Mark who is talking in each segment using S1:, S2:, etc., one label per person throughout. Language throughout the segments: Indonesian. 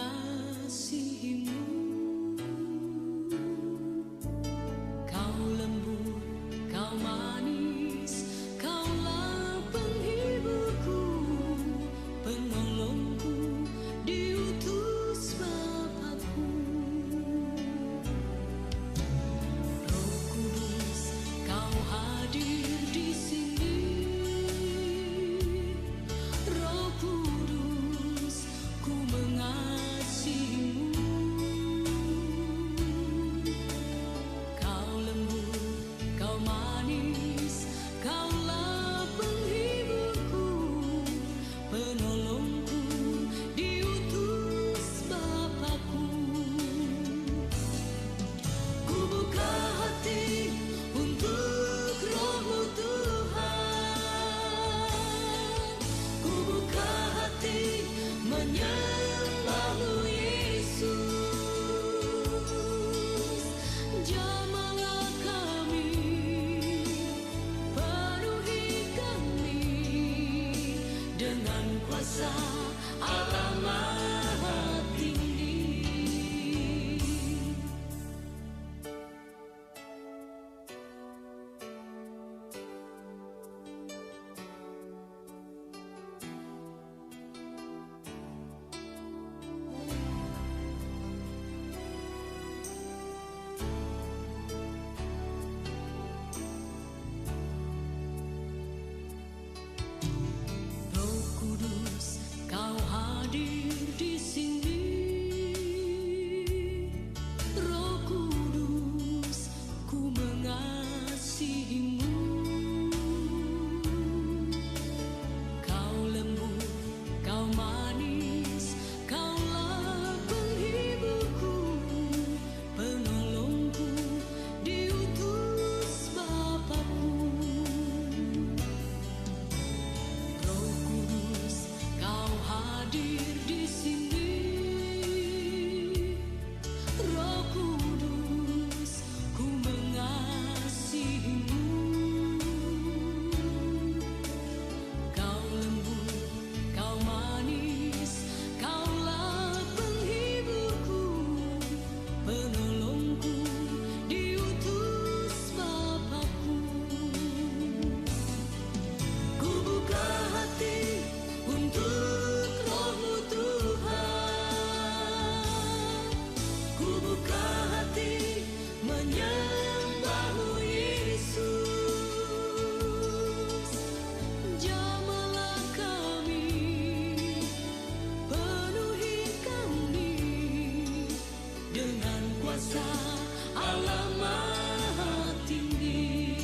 S1: mengasihimu. Kau lembut, kau manis, kaulah penghiburku, penolongku, diutus Bapakku. Roh Kudus, kau hadir di sini. Roh Kudus, ku mengasihimu. Kau lembut, kau manis, kaulah penghiburku, penolongku, diutus Bapakku. Ku buka hati untuk Roh-Mu Tuhan. Ku buka hati menyembah-Mu Yesus. Jamahlah kami, penuhi kami dengan kuasa Allah Maha Tinggi. Roh Kudus, kau hadir di sini. Roh Kudus, ku mengasihimu. Kau lembut, kau manis, kaulah penghiburku, penolongku, diutus Bapakku. Roh Kudus, kau hadir di sini. Roh Kudus, ku mengasihimu. Kau lembut, kau manis, kaulah penghiburku, penolongku, diutus Bapakku. Ku buka hati untuk Roh-Mu Tuhan. Ku buka hati menyembah-Mu Yesus. Jamahlah kami, penuhi kami dengan kuasa Allah Maha Tinggi.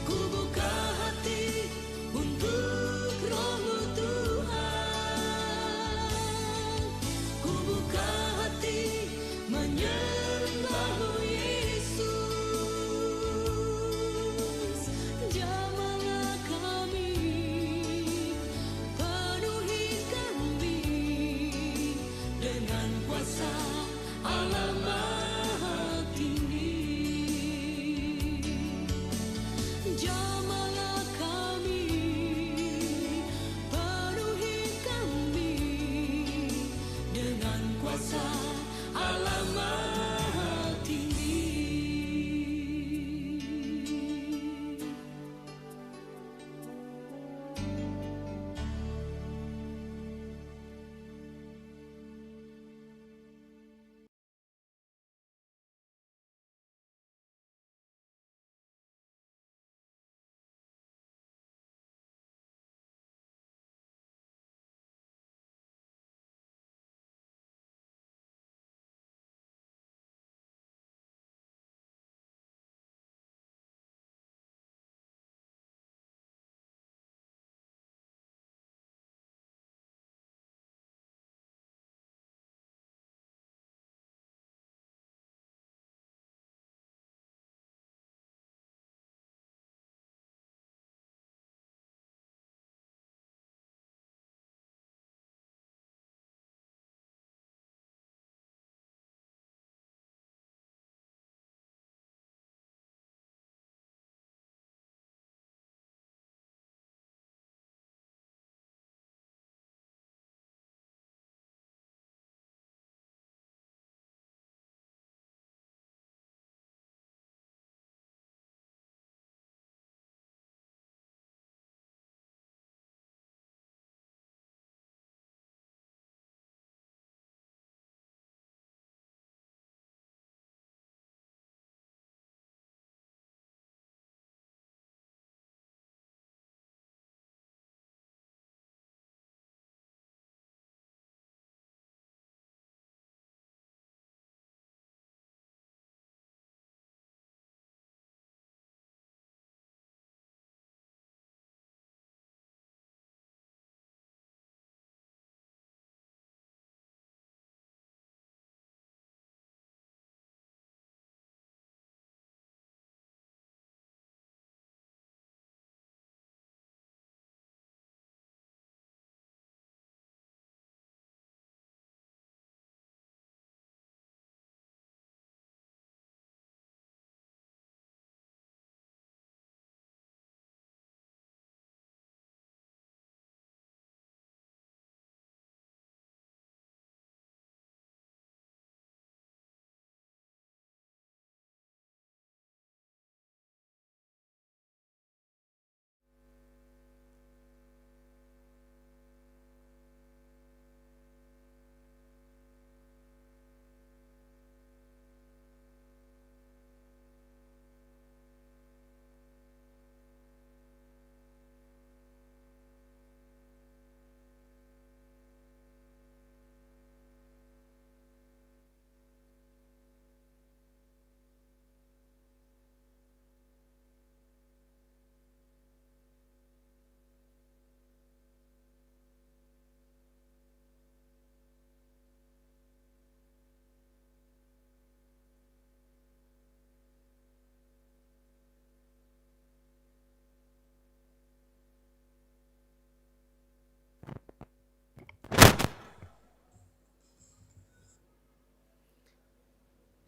S1: Ku buka hati untuk Roh-Mu Tuhan. Ku buka hati menyembah-Mu Yesus. Jamahlah kami, penuhi kami dengan kuasa Allah Maha Tinggi. Jamahlah kami, penuhi kami dengan kuasa Allah Maha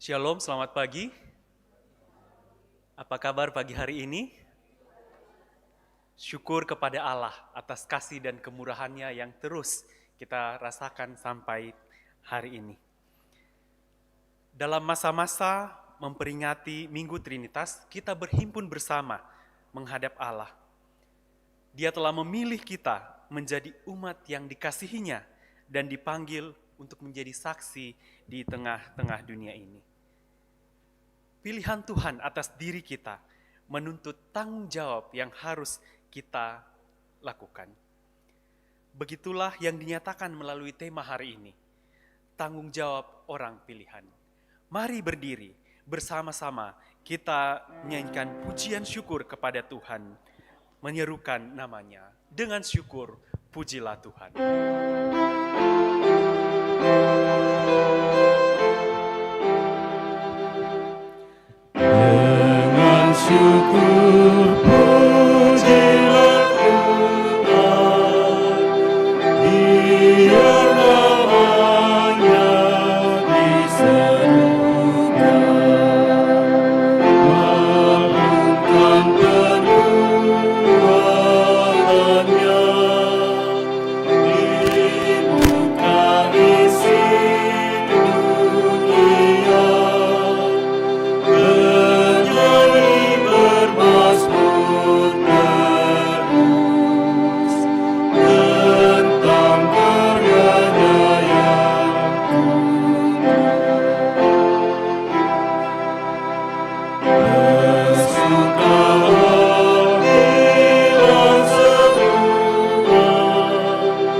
S2: Shalom, selamat pagi. Apa kabar pagi hari ini? Syukur kepada Allah atas kasih dan kemurahannya yang terus kita rasakan sampai hari ini. Dalam masa-masa memperingati Minggu Trinitas, kita berhimpun bersama menghadap Allah. Dia telah memilih kita menjadi umat yang dikasihinya dan dipanggil untuk menjadi saksi di tengah-tengah dunia ini. Pilihan Tuhan atas diri kita menuntut tanggung jawab yang harus kita lakukan. Begitulah yang dinyatakan melalui tema hari ini, tanggung jawab orang pilihan. Mari berdiri bersama-sama kita menyanyikan pujian syukur kepada Tuhan, menyerukan namanya dengan syukur, pujilah Tuhan.
S3: Dengan syukur pujilah Tuhan, biar namanya diserukan, melakukan perbuatannya di muka isi dunia. Bernyanyi bermazmur terus tentang karyanya yang bersukalah hilang semua, hai umat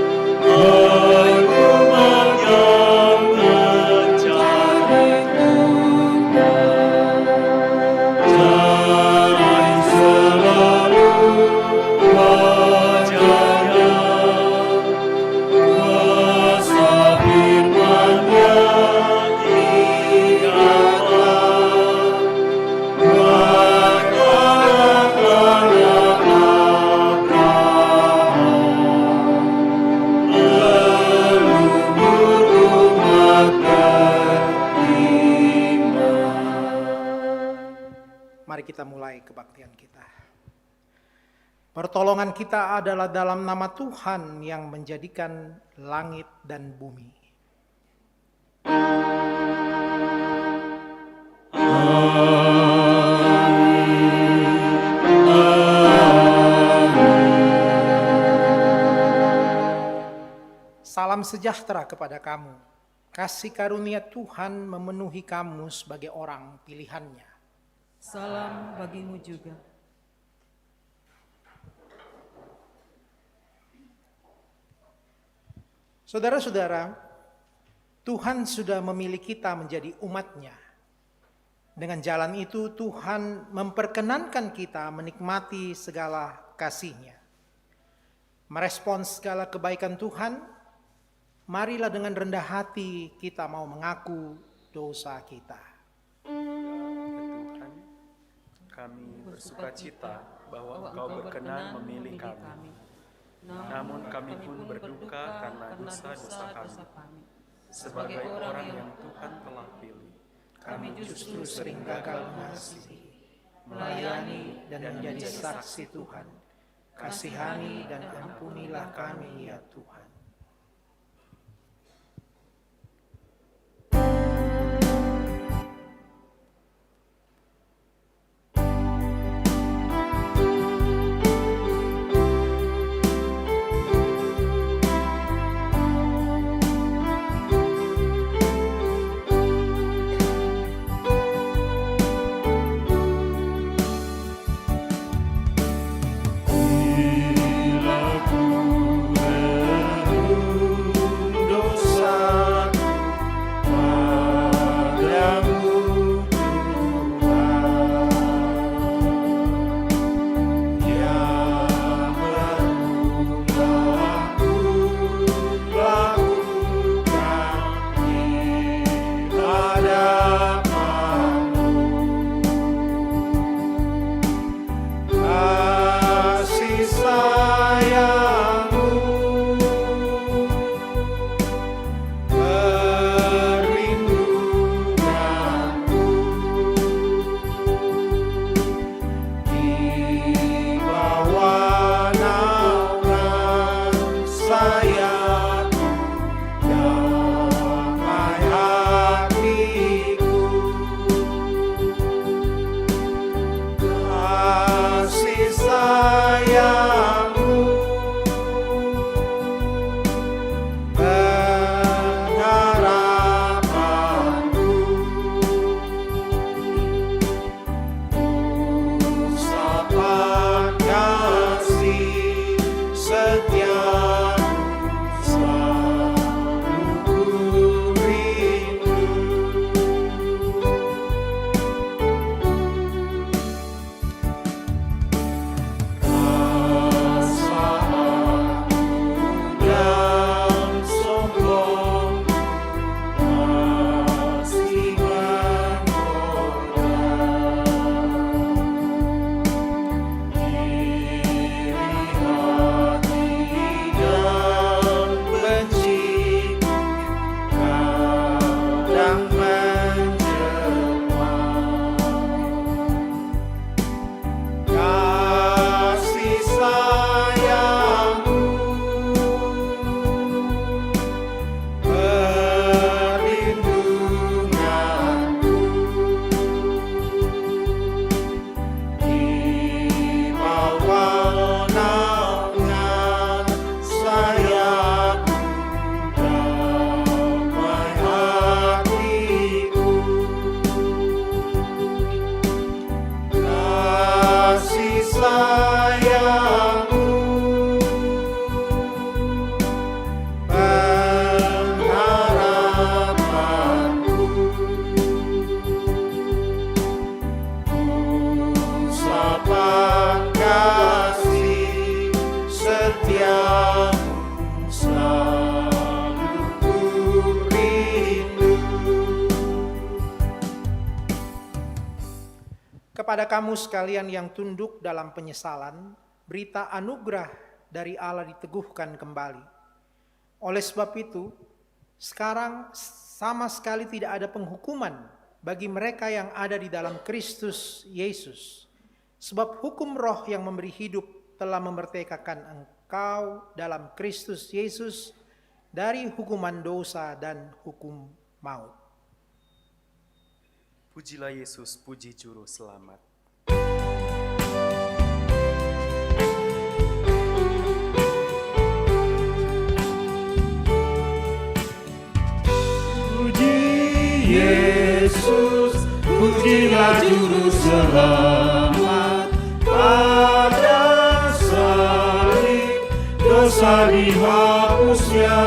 S3: yang mencari cari selalu wajahnya, kuasa firman-Nya ingatlah, anak-anak Abraham, leluhur umat beriman.
S4: Mari kita mulai kebaktian kita. Pertolongan kita adalah dalam nama Tuhan yang menjadikan langit dan bumi. Salam sejahtera kepada kamu. Kasih karunia Tuhan memenuhi kamu sebagai orang pilihannya.
S5: Salam bagimu juga.
S4: Saudara-saudara, Tuhan sudah memilih kita menjadi umat-Nya. Dengan jalan itu Tuhan memperkenankan kita menikmati segala kasih-Nya. Merespons segala kebaikan Tuhan, marilah dengan rendah hati kita mau mengaku dosa kita.
S2: Tuhan, kami bersuka cita bahwa Engkau berkenan memilih kami. Namun kami pun berduka karena dosa-dosa kami. Sebagai orang yang Tuhan telah pilih,
S4: Kami justru sering gagal mengasihi, melayani dan menjadi saksi Tuhan. Kasihani dan ampunilah kami ya Tuhan.
S3: Bila ku
S4: kepada kamu sekalian yang tunduk dalam penyesalan, berita anugerah dari Allah diteguhkan kembali. Oleh sebab itu, sekarang sama sekali tidak ada penghukuman bagi mereka yang ada di dalam Kristus Yesus. Sebab hukum roh yang memberi hidup telah memerdekakan engkau dalam Kristus Yesus dari hukuman dosa dan hukum maut.
S2: Pujilah Yesus, puji Juru Selamat.
S3: Puji Yesus, pujilah Juru Selamat. Pada salib dosa dihapusnya,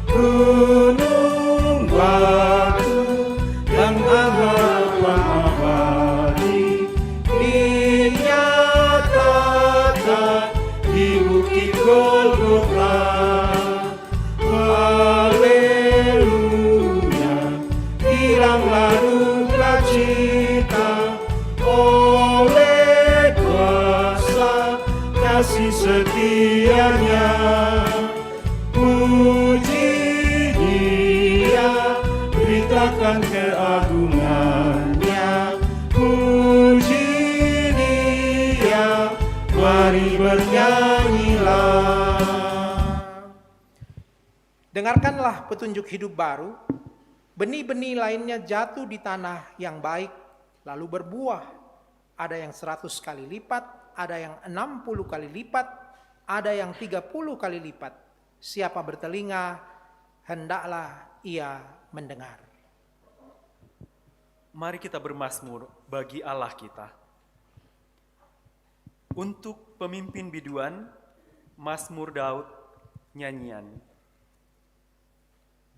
S3: gunung batu dan harapan abadi dinyatakan di bukit Golgota. Haleluya, hilanglah duka cita oleh kuasa kasih setianya. Puji Dia, beritakan keagungannya. Puji Dia, mari bernyanyilah.
S4: Dengarkanlah petunjuk hidup baru. Benih-benih lainnya jatuh di tanah yang baik, lalu berbuah. Ada yang 100 kali lipat, ada yang 60 kali lipat, ada yang 30 kali lipat. Siapa bertelinga, hendaklah ia mendengar.
S2: Mari kita bermazmur bagi Allah kita. Untuk pemimpin biduan, Mazmur Daud, nyanyian.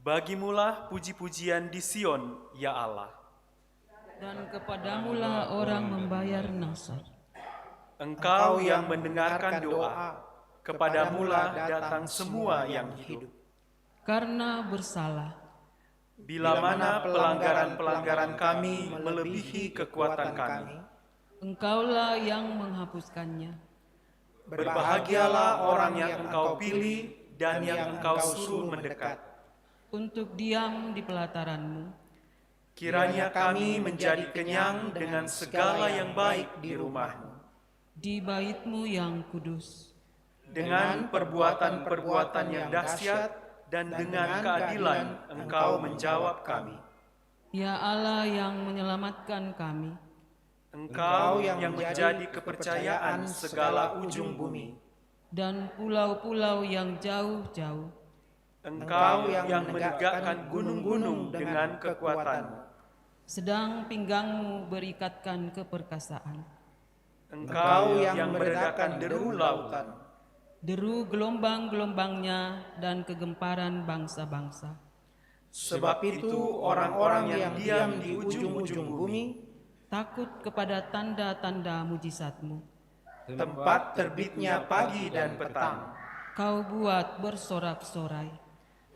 S2: Bagimulah puji-pujian di Sion, ya Allah.
S5: Dan kepadamulah orang membayar nasar.
S2: Engkau yang mendengarkan doa, kepadamulah datang semua yang hidup.
S5: Karena bersalah,
S2: Bila mana pelanggaran-pelanggaran kami melebihi kekuatan kami,
S5: Engkaulah yang menghapuskannya.
S2: berbahagialah orang yang Engkau pilih dan yang Engkau suruh mendekat.
S5: Untuk diam di pelataranmu,
S2: Kiranya kami menjadi kenyang dengan segala yang baik di rumah-Mu.
S5: di baitmu yang kudus.
S2: Dengan perbuatan-perbuatan yang dahsyat dan dengan keadilan Engkau menjawab kami.
S5: Ya Allah yang menyelamatkan kami,
S2: Engkau yang menjadi kepercayaan segala ujung bumi.
S5: dan pulau-pulau yang jauh-jauh.
S2: Engkau yang menegakkan gunung-gunung dengan kekuatan-Mu.
S5: Sedang pinggangmu berikatkan keperkasaan.
S2: Engkau yang meredakan deru lautan.
S5: Deru gelombang-gelombangnya dan kegemparan bangsa-bangsa.
S2: Sebab itu orang-orang yang diam di ujung-ujung bumi,
S5: Takut kepada tanda-tanda mujizatmu.
S2: tempat terbitnya pagi dan petang.
S5: Kau buat bersorak-sorai.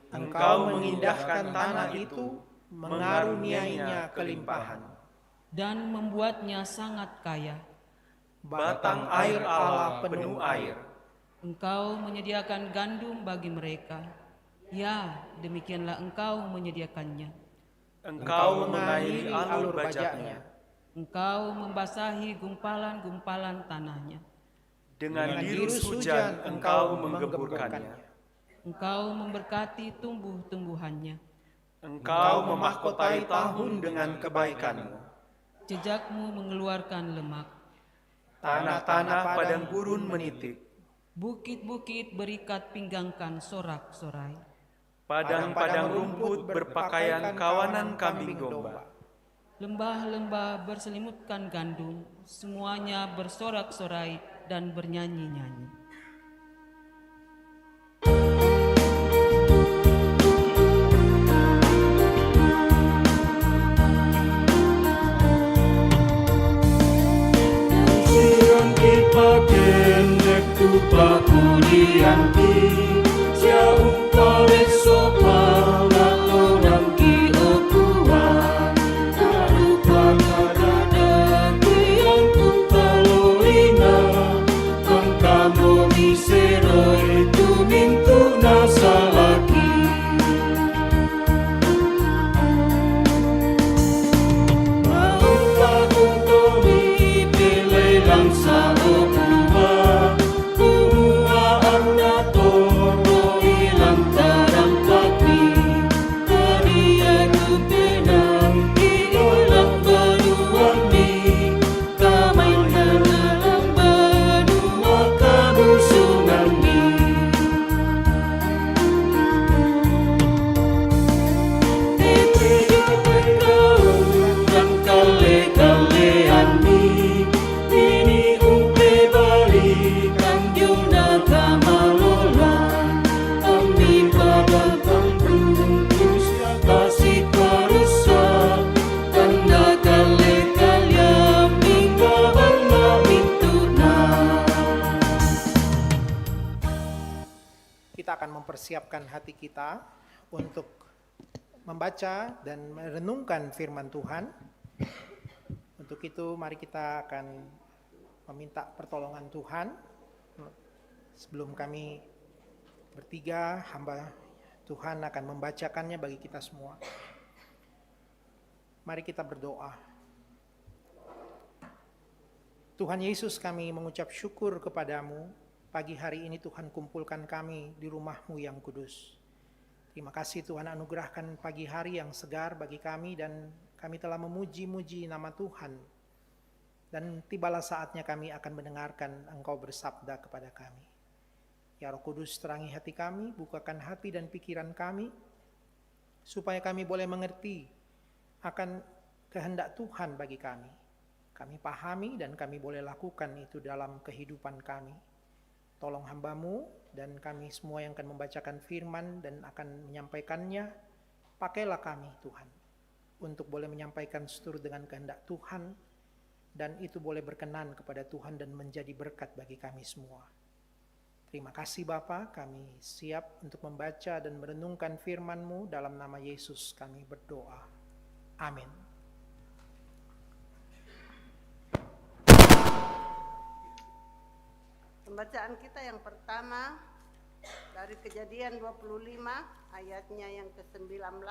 S2: Engkau mengindahkan tanah itu, mengaruniainya kelimpahan.
S5: Dan membuatnya sangat kaya.
S2: Batang air Allah penuh air.
S5: Engkau menyediakan gandum bagi mereka. Ya, demikianlah engkau menyediakannya.
S2: Engkau mengairi alur bajaknya.
S5: Engkau membasahi gumpalan-gumpalan tanahnya.
S2: Dengan dirus hujan engkau menggemburkannya.
S5: Engkau memberkati tumbuh-tumbuhannya.
S2: Engkau memahkotai tahun dengan kebaikan-Mu.
S5: Jejakmu mengeluarkan lemak.
S2: Tanah-tanah padang gurun menitik.
S5: Bukit-bukit berikat pinggangkan sorak-sorai.
S2: Padang-padang rumput berpakaian kawanan kambing domba.
S5: Lembah-lembah berselimutkan gandum, semuanya bersorak-sorai dan bernyanyi-nyanyi.
S3: Sion kipaken nek tupaku dianti, jauh kore sopa wakonan ki okuan, karupa kadadek
S4: mempersiapkan hati kita untuk membaca dan merenungkan firman Tuhan. Untuk itu mari kita akan meminta pertolongan Tuhan. Sebelum kami bertiga, hamba Tuhan akan membacakannya bagi kita semua. Mari kita berdoa. Tuhan Yesus, kami mengucap syukur kepadamu. Pagi hari ini Tuhan kumpulkan kami di rumah-Mu yang kudus. Terima kasih Tuhan anugerahkan pagi hari yang segar bagi kami dan kami telah memuji-muji nama Tuhan. Dan tibalah saatnya kami akan mendengarkan Engkau bersabda kepada kami. Ya Roh Kudus, terangi hati kami, bukakan hati dan pikiran kami, supaya kami boleh mengerti akan kehendak Tuhan bagi kami. Kami pahami dan kami boleh lakukan itu dalam kehidupan kami. Tolong hamba-Mu dan kami semua yang akan membacakan firman dan akan menyampaikannya, pakailah kami Tuhan, untuk boleh menyampaikan seturut dengan kehendak Tuhan, dan itu boleh berkenan kepada Tuhan dan menjadi berkat bagi kami semua. Terima kasih Bapa, kami siap untuk membaca dan merenungkan firman-Mu. Dalam nama Yesus kami berdoa. Amin.
S6: Pembacaan kita yang pertama dari Kejadian 25 ayatnya yang ke-19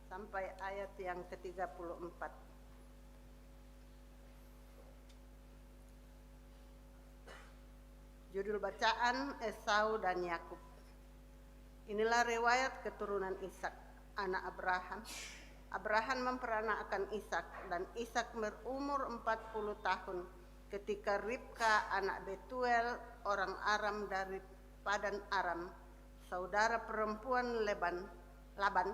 S6: sampai ayat yang ke-34. Judul bacaan Esau dan Yakub. Inilah riwayat keturunan Ishak, anak Abraham. Abraham memperanakkan Ishak dan Ishak berumur 40 tahun ketika Ribka anak Betuel orang Aram dari Padan Aram, saudara perempuan Laban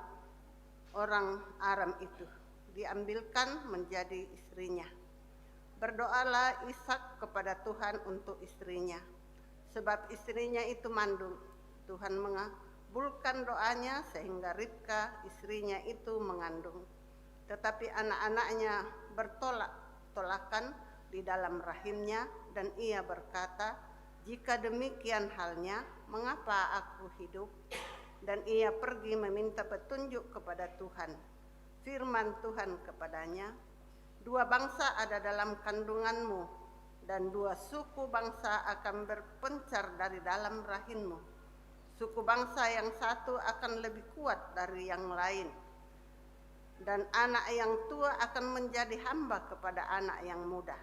S6: orang Aram itu, diambilkan menjadi istrinya. Berdoalah Ishak kepada Tuhan untuk istrinya, sebab istrinya itu mandul. Tuhan mengabulkan doanya sehingga Ribka istrinya itu mengandung. Tetapi anak-anaknya bertolak-tolakan di dalam rahimnya, dan ia berkata, jika demikian halnya, mengapa aku hidup? Dan ia pergi meminta petunjuk kepada Tuhan. Firman Tuhan kepadanya, 2 bangsa ada dalam kandunganmu, dan 2 suku bangsa akan berpencar dari dalam rahimmu. Suku bangsa yang satu akan lebih kuat dari yang lain, dan anak yang tua akan menjadi hamba kepada anak yang muda.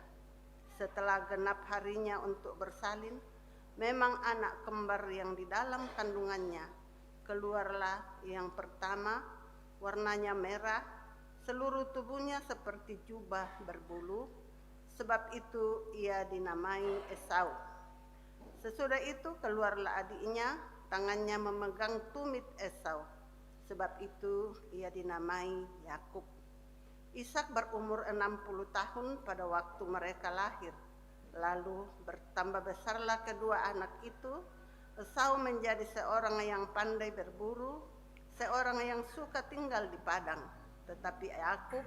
S6: Setelah genap harinya untuk bersalin, memang anak kembar yang di dalam kandungannya keluarlah yang pertama, warnanya merah, seluruh tubuhnya seperti jubah berbulu, sebab itu ia dinamai Esau. Sesudah itu keluarlah adiknya, tangannya memegang tumit Esau, sebab itu ia dinamai Yakub. Ishak berumur 60 tahun pada waktu mereka lahir. Lalu bertambah besarlah kedua anak itu. Esau menjadi seorang yang pandai berburu, seorang yang suka tinggal di padang. Tetapi Yakub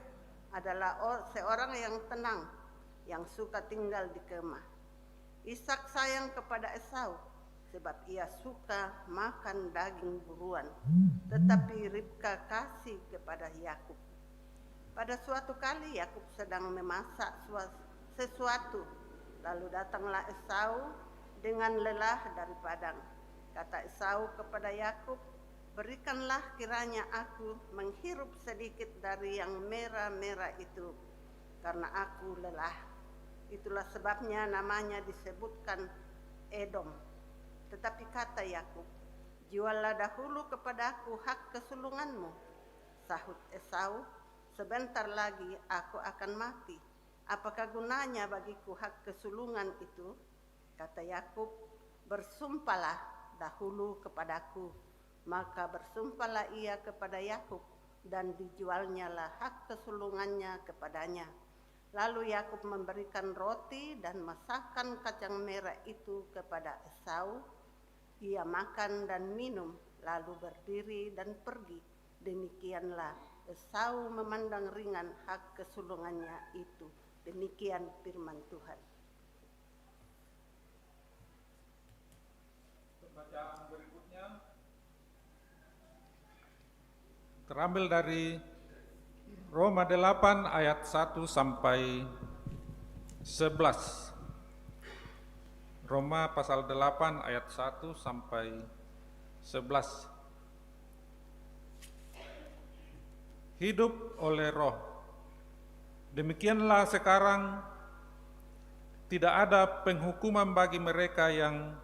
S6: adalah seorang yang tenang, yang suka tinggal di kemah. Ishak sayang kepada Esau, sebab ia suka makan daging buruan. Tetapi Ribka kasih kepada Yakub. Pada suatu kali Yakub sedang memasak sesuatu, lalu datanglah Esau dengan lelah dari padang. Kata Esau kepada Yakub, berikanlah kiranya aku menghirup sedikit dari yang merah-merah itu, karena aku lelah. Itulah sebabnya namanya disebutkan Edom. Tetapi kata Yakub, juallah dahulu kepadaku hak kesulunganmu. Sahut Esau, sebentar lagi aku akan mati. Apakah gunanya bagiku hak kesulungan itu? Kata Yakub, bersumpahlah dahulu kepadaku. Maka bersumpahlah ia kepada Yakub, dan dijualnyalah hak kesulungannya kepadanya. Lalu Yakub memberikan roti dan masakan kacang merah itu kepada Esau. Ia makan dan minum, lalu berdiri dan pergi. Demikianlah Esau memandang ringan hak kesulungannya itu. Demikian firman Tuhan.
S7: Bacaan berikutnya Terambil dari Roma 8 ayat 1 sampai 11. Roma pasal 8 ayat 1 sampai 11. Hidup oleh roh. Demikianlah sekarang tidak ada penghukuman bagi mereka yang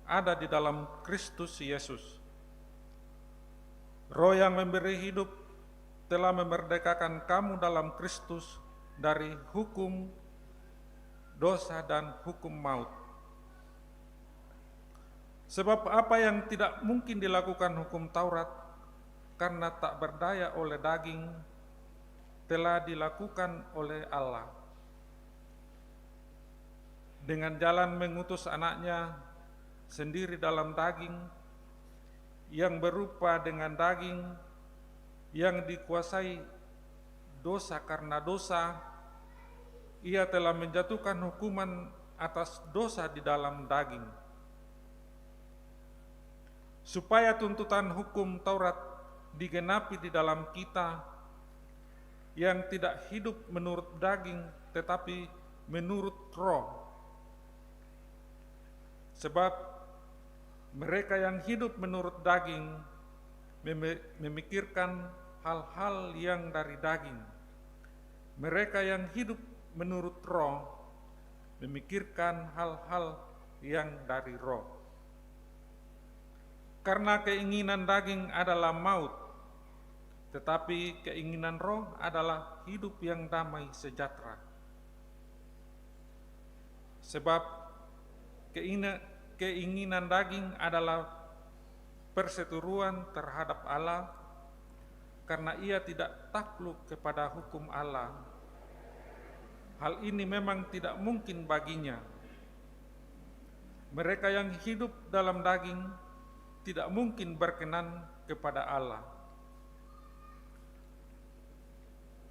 S7: ada di dalam Kristus Yesus. Roh yang memberi hidup telah memerdekakan kamu dalam Kristus dari hukum dosa dan hukum maut. Sebab apa yang tidak mungkin dilakukan hukum Taurat karena tak berdaya oleh daging telah dilakukan oleh Allah. Dengan jalan mengutus anaknya sendiri dalam daging yang berupa dengan daging yang dikuasai dosa karena dosa, ia telah menjatuhkan hukuman atas dosa di dalam daging, supaya tuntutan hukum Taurat digenapi di dalam kita yang tidak hidup menurut daging tetapi menurut roh. Sebab mereka yang hidup menurut daging memikirkan hal-hal yang dari daging. Mereka yang hidup menurut roh memikirkan hal-hal yang dari roh. Karena keinginan daging adalah maut, tetapi keinginan roh adalah hidup yang damai sejahtera. Sebab keinginan daging adalah perseteruan terhadap Allah, karena ia tidak takluk kepada hukum Allah. Hal ini memang tidak mungkin baginya. Mereka yang hidup dalam daging tidak mungkin berkenan kepada Allah.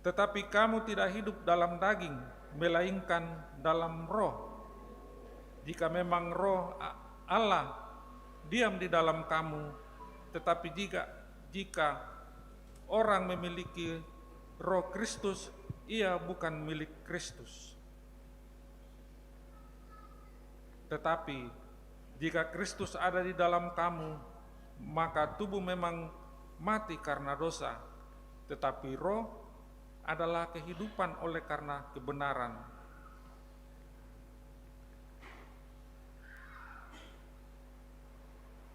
S7: Tetapi kamu tidak hidup dalam daging, melainkan dalam roh. Jika memang roh Allah diam di dalam kamu, tetapi jika orang memiliki roh Kristus, ia bukan milik Kristus. Tetapi jika Kristus ada di dalam kamu, maka tubuh memang mati karena dosa, tetapi roh adalah kehidupan oleh karena kebenaran.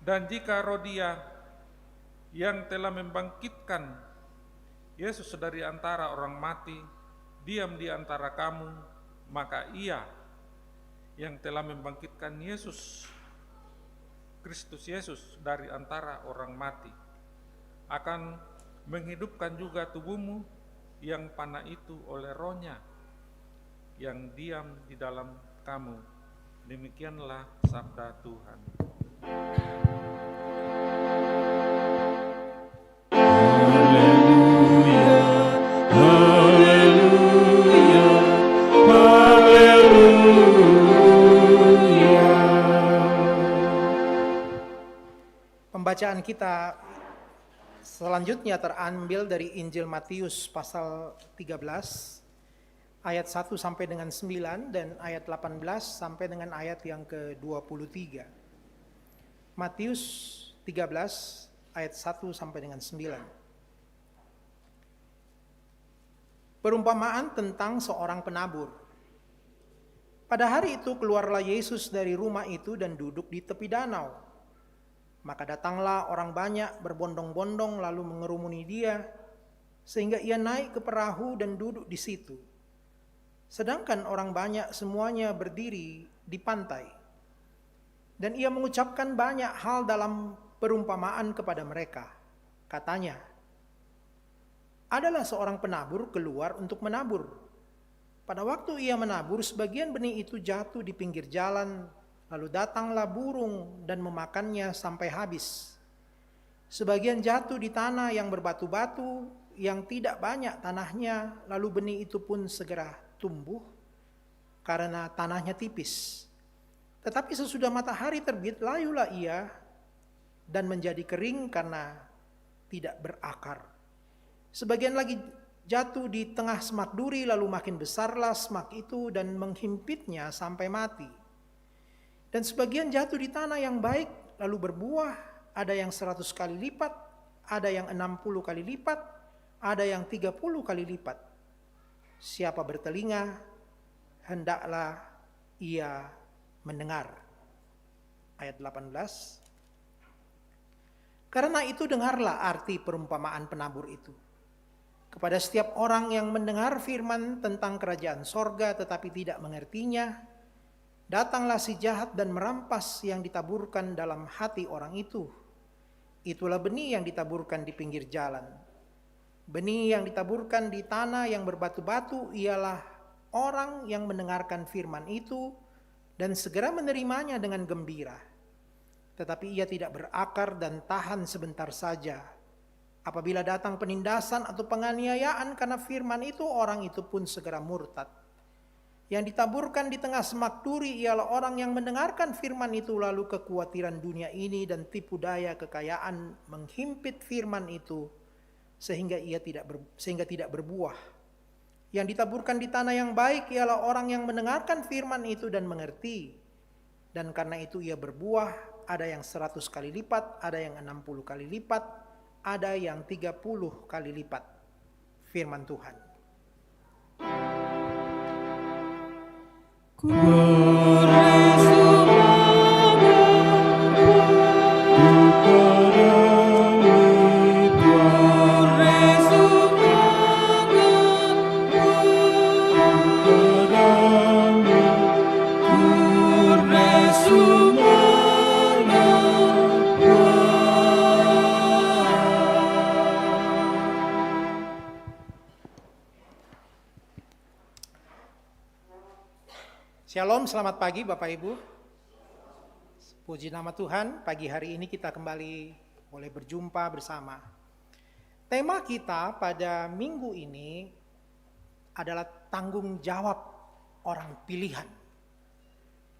S7: Dan jika roh Dia yang telah membangkitkan Yesus dari antara orang mati diam di antara kamu, maka Ia yang telah membangkitkan Kristus Yesus dari antara orang mati akan menghidupkan juga tubuhmu yang panah itu oleh Roh-Nya yang diam di dalam kamu. Demikianlah sabda Tuhan.
S4: Pembacaan kita selanjutnya terambil dari Injil Matius pasal 13 ayat 1 sampai dengan 9 dan ayat 18 sampai dengan ayat yang ke-23. Matius 13 ayat 1 sampai dengan 9. Perumpamaan tentang seorang penabur. Pada hari itu keluarlah Yesus dari rumah itu dan duduk di tepi danau. Maka datanglah orang banyak berbondong-bondong lalu mengerumuni Dia, sehingga Ia naik ke perahu dan duduk di situ. Sedangkan orang banyak semuanya berdiri di pantai. Dan Ia mengucapkan banyak hal dalam perumpamaan kepada mereka. Katanya, adalah seorang penabur keluar untuk menabur. Pada waktu ia menabur, sebagian benih itu jatuh di pinggir jalan, lalu datanglah burung dan memakannya sampai habis. Sebagian jatuh di tanah yang berbatu-batu, yang tidak banyak tanahnya, lalu benih itu pun segera tumbuh karena tanahnya tipis. Tetapi sesudah matahari terbit, layulah ia dan menjadi kering karena tidak berakar. Sebagian lagi jatuh di tengah semak duri, lalu makin besarlah semak itu dan menghimpitnya sampai mati. Dan sebagian jatuh di tanah yang baik, lalu berbuah, ada yang 100 kali lipat, ada yang 60 kali lipat, ada yang 30 kali lipat. Siapa bertelinga, hendaklah ia mendengar. Ayat 18. Karena itu dengarlah arti perumpamaan penabur itu. Kepada setiap orang yang mendengar firman tentang kerajaan sorga tetapi tidak mengertinya, datanglah si jahat dan merampas yang ditaburkan dalam hati orang itu. Itulah benih yang ditaburkan di pinggir jalan. Benih yang ditaburkan di tanah yang berbatu-batu ialah orang yang mendengarkan firman itu dan segera menerimanya dengan gembira. Tetapi ia tidak berakar dan tahan sebentar saja. Apabila datang penindasan atau penganiayaan karena firman itu, orang itu pun segera murtad. Yang ditaburkan di tengah semak duri ialah orang yang mendengarkan firman itu, lalu kekhawatiran dunia ini dan tipu daya kekayaan menghimpit firman itu sehingga tidak berbuah. Yang ditaburkan di tanah yang baik ialah orang yang mendengarkan firman itu dan mengerti. Dan karena itu ia berbuah, ada yang 100 kali lipat, ada yang 60 kali lipat, ada yang 30 kali lipat. Firman Tuhan. Shalom, selamat pagi Bapak Ibu. Puji nama Tuhan, pagi hari ini kita kembali boleh berjumpa bersama. Tema kita pada minggu ini adalah tanggung jawab orang pilihan.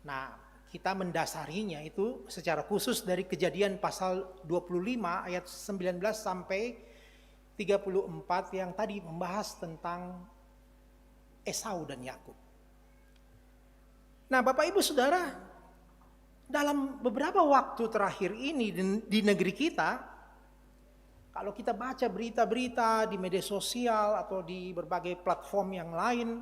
S4: Nah, kita mendasarinya itu secara khusus dari Kejadian pasal 25 ayat 19 sampai 34 yang tadi membahas tentang Esau dan Yakub. Nah, Bapak Ibu Saudara, dalam beberapa waktu terakhir ini di negeri kita, kalau kita baca berita-berita di media sosial atau di berbagai platform yang lain,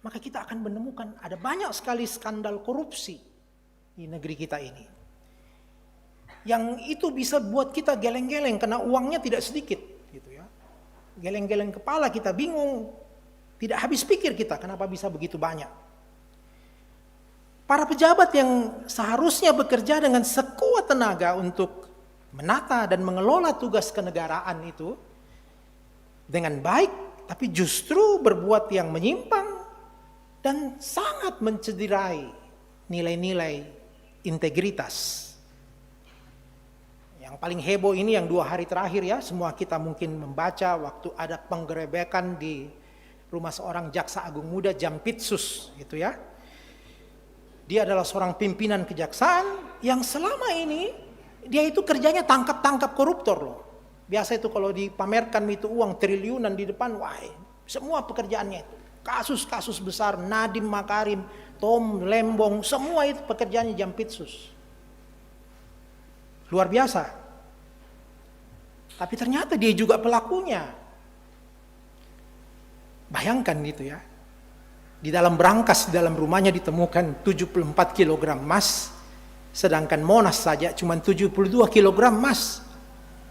S4: maka kita akan menemukan ada banyak sekali skandal korupsi di negeri kita ini. Yang itu bisa buat kita geleng-geleng karena uangnya tidak sedikit, gitu ya. Geleng-geleng kepala, kita bingung, tidak habis pikir kita kenapa bisa begitu banyak. Para pejabat yang seharusnya bekerja dengan sekuat tenaga untuk menata dan mengelola tugas kenegaraan itu dengan baik, tapi justru berbuat yang menyimpang dan sangat mencederai nilai-nilai integritas. Yang paling heboh ini yang 2 hari terakhir ya, semua kita mungkin membaca waktu ada penggerebekan di rumah seorang jaksa agung muda Jampitsus gitu ya. Dia adalah seorang pimpinan kejaksaan yang selama ini dia itu kerjanya tangkap-tangkap koruptor loh. Biasa itu kalau dipamerkan itu uang triliunan di depan, wah semua pekerjaannya itu. Kasus-kasus besar, Nadiem Makarim, Tom Lembong, semua itu pekerjaannya Jampitsus. Luar biasa. Tapi ternyata dia juga pelakunya. Bayangkan gitu ya. Di dalam berangkas di dalam rumahnya ditemukan 74 kg emas, sedangkan Monas saja cuma 72 kg emas.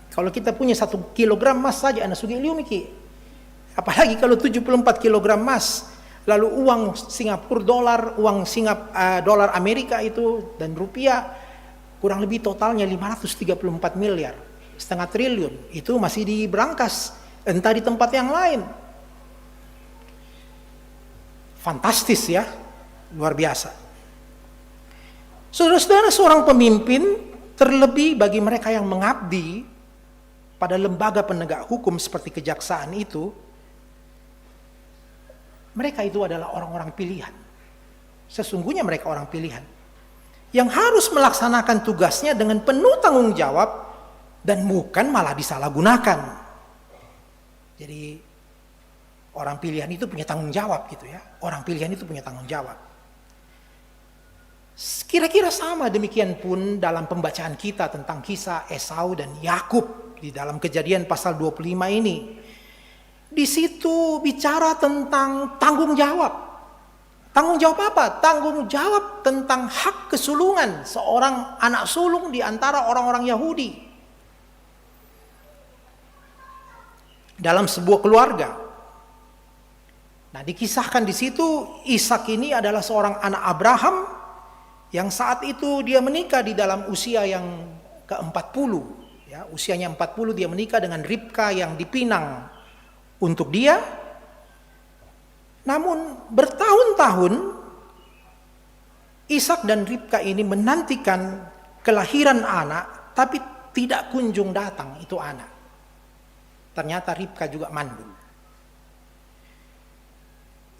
S4: Kalau kita punya 1 kg emas saja, anak sugi liumiki. Apalagi kalau 74 kg emas, lalu uang Singapura dolar, uang dolar Amerika itu dan rupiah, kurang lebih totalnya 534 miliar, setengah triliun. Itu masih di berangkas, entah di tempat yang lain. Fantastis ya, luar biasa. Saudara-saudara, seorang pemimpin, terlebih bagi mereka yang mengabdi pada lembaga penegak hukum seperti kejaksaan itu, mereka itu adalah orang-orang pilihan. Sesungguhnya mereka orang pilihan yang harus melaksanakan tugasnya dengan penuh tanggung jawab dan bukan malah disalahgunakan. Jadi orang pilihan itu punya tanggung jawab gitu ya. Orang pilihan itu punya tanggung jawab. Kira-kira sama demikian pun dalam pembacaan kita tentang kisah Esau dan Yakub di dalam Kejadian pasal 25 ini. Di situ bicara tentang tanggung jawab. Tanggung jawab apa? Tanggung jawab tentang hak kesulungan seorang anak sulung di antara orang-orang Yahudi dalam sebuah keluarga. Nah, dikisahkan di situ Ishak ini adalah seorang anak Abraham yang saat itu dia menikah di dalam usia yang ke-40. Ya, usianya 40 dia menikah dengan Ribka yang dipinang untuk dia. Namun bertahun-tahun Ishak dan Ribka ini menantikan kelahiran anak, tapi tidak kunjung datang itu anak. Ternyata Ribka juga mandul.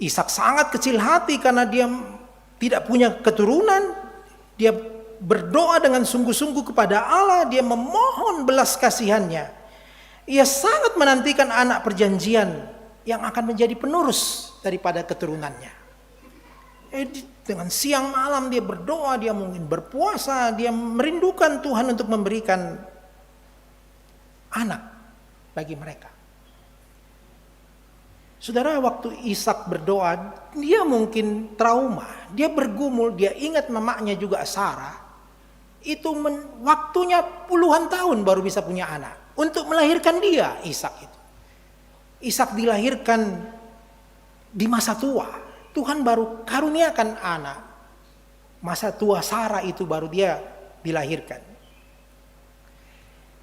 S4: Ishak sangat kecil hati karena dia tidak punya keturunan. Dia berdoa dengan sungguh-sungguh kepada Allah, dia memohon belas kasihannya. Ia sangat menantikan anak perjanjian yang akan menjadi penerus daripada keturunannya. Dengan siang malam dia berdoa, dia mungkin berpuasa, dia merindukan Tuhan untuk memberikan anak bagi mereka. Saudara, waktu Ishak berdoa, dia mungkin trauma, dia bergumul, dia ingat mamanya juga Sarah. Itu waktunya puluhan tahun baru bisa punya anak. Untuk melahirkan dia, Ishak itu. Ishak dilahirkan di masa tua. Tuhan baru karuniakan anak. Masa tua Sarah itu baru dia dilahirkan.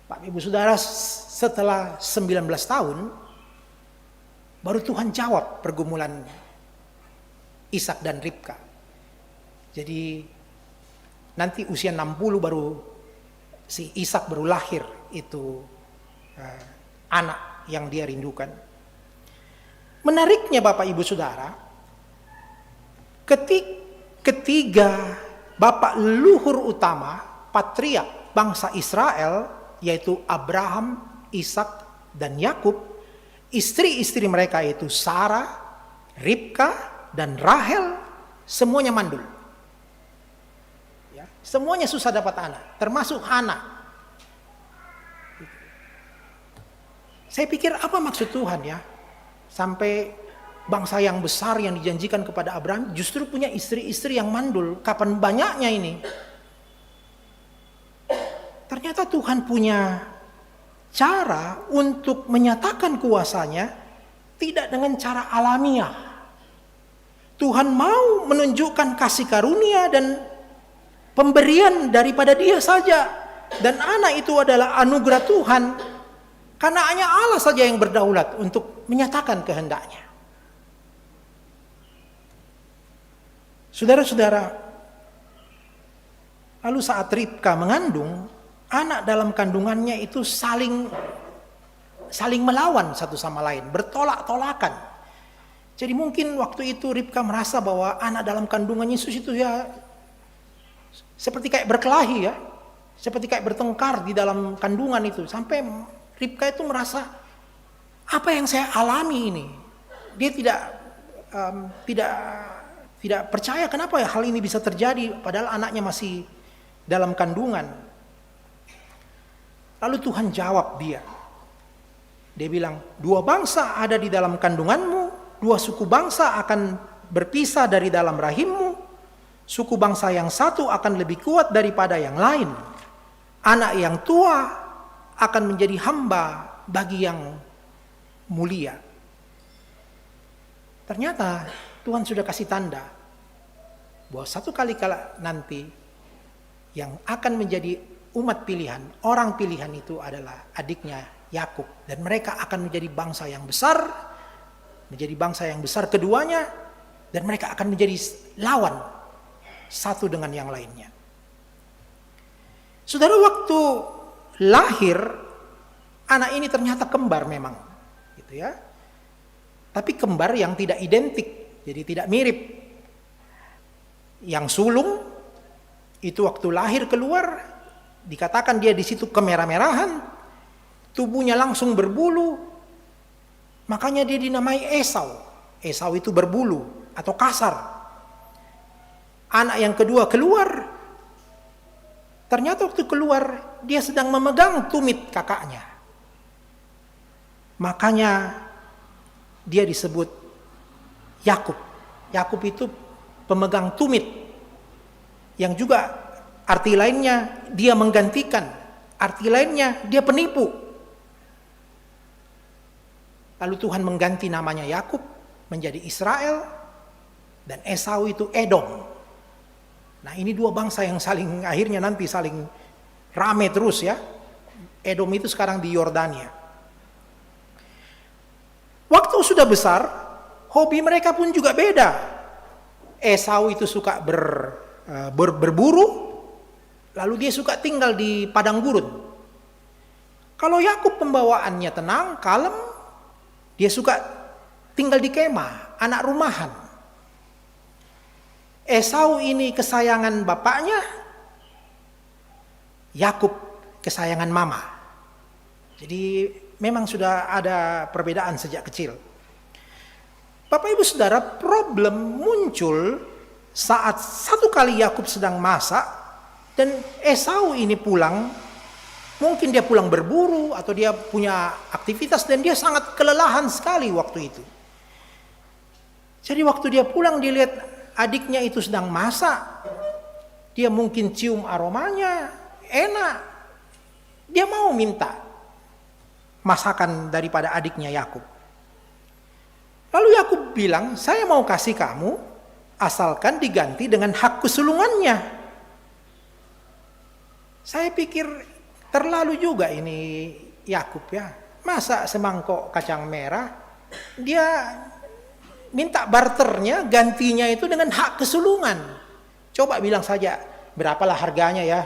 S4: Pak Ibu Saudara, setelah 19 tahun baru Tuhan jawab pergumulan Ishak dan Ribka. Jadi nanti usia 60 baru si Ishak baru lahir itu anak yang dia rindukan. Menariknya Bapak Ibu Saudara, ketiga bapak leluhur utama patriark bangsa Israel, yaitu Abraham, Ishak, dan Yakub, istri-istri mereka yaitu Sarah, Ribka, dan Rahel, semuanya mandul. Ya, semuanya susah dapat anak, termasuk Hana. Saya pikir apa maksud Tuhan ya? Sampai bangsa yang besar yang dijanjikan kepada Abraham justru punya istri-istri yang mandul. Kapan banyaknya ini? Ternyata Tuhan punya cara untuk menyatakan kuasanya tidak dengan cara alamiah. Tuhan mau menunjukkan kasih karunia dan pemberian daripada Dia saja. Dan anak itu adalah anugerah Tuhan. Karena hanya Allah saja yang berdaulat untuk menyatakan kehendaknya. Saudara-saudara, lalu saat Ribka mengandung, anak dalam kandungannya itu saling melawan satu sama lain, bertolak-tolakan. Jadi mungkin waktu itu Ribka merasa bahwa anak dalam kandungan Yesus itu ya seperti kayak berkelahi ya, seperti kayak bertengkar di dalam kandungan itu. Sampai Ribka itu merasa, apa yang saya alami ini? Dia tidak percaya kenapa ya hal ini bisa terjadi padahal anaknya masih dalam kandungan. Lalu Tuhan jawab dia. Dia bilang, 2 bangsa ada di dalam kandunganmu, 2 suku bangsa akan berpisah dari dalam rahimmu. Suku bangsa yang satu akan lebih kuat daripada yang lain. Anak yang tua akan menjadi hamba bagi yang mulia. Ternyata Tuhan sudah kasih tanda bahwa satu kali kala nanti yang akan menjadi umat pilihan, orang pilihan itu adalah adiknya Yakub, dan mereka akan menjadi bangsa yang besar, menjadi bangsa yang besar keduanya, dan mereka akan menjadi lawan satu dengan yang lainnya. Saudara, waktu lahir anak ini ternyata kembar memang, gitu ya. Tapi kembar yang tidak identik, jadi tidak mirip. Yang sulung itu waktu lahir keluar, dikatakan dia di situ kemerah-merahan, tubuhnya langsung berbulu, Makanya dia dinamai Esau. Esau itu berbulu atau kasar. Anak yang kedua keluar. Ternyata waktu keluar dia sedang memegang tumit kakaknya. Makanya dia disebut Yakub. Yakub itu pemegang tumit. Yang juga arti lainnya dia menggantikan. Arti lainnya dia penipu. Lalu Tuhan mengganti namanya Yakub menjadi Israel, dan Esau itu Edom. Nah, ini dua bangsa yang saling akhirnya nanti saling rame terus ya. Edom itu sekarang di Yordania. Waktu sudah besar, hobi mereka pun juga beda. Esau itu suka berburu, lalu dia suka tinggal di padang gurun. Kalau Yakub pembawaannya tenang, kalem, dia suka tinggal di kemah, anak rumahan. Esau ini kesayangan bapaknya, Yakub kesayangan mama. Jadi memang sudah ada perbedaan sejak kecil. Bapak Ibu Saudara, problem muncul saat satu kali Yakub sedang masak dan Esau ini pulang. Mungkin dia pulang berburu atau dia punya aktivitas dan dia sangat kelelahan sekali waktu itu. Jadi waktu dia pulang dia lihat adiknya itu sedang masak. Dia mungkin cium aromanya, enak. Dia mau minta masakan daripada adiknya Yakub. Lalu Yakub bilang, saya mau kasih kamu asalkan diganti dengan hak kesulungannya. Saya pikir terlalu juga ini Yakub ya. Masa semangkok kacang merah dia minta barternya, gantinya itu dengan hak kesulungan. Coba bilang saja berapalah harganya ya.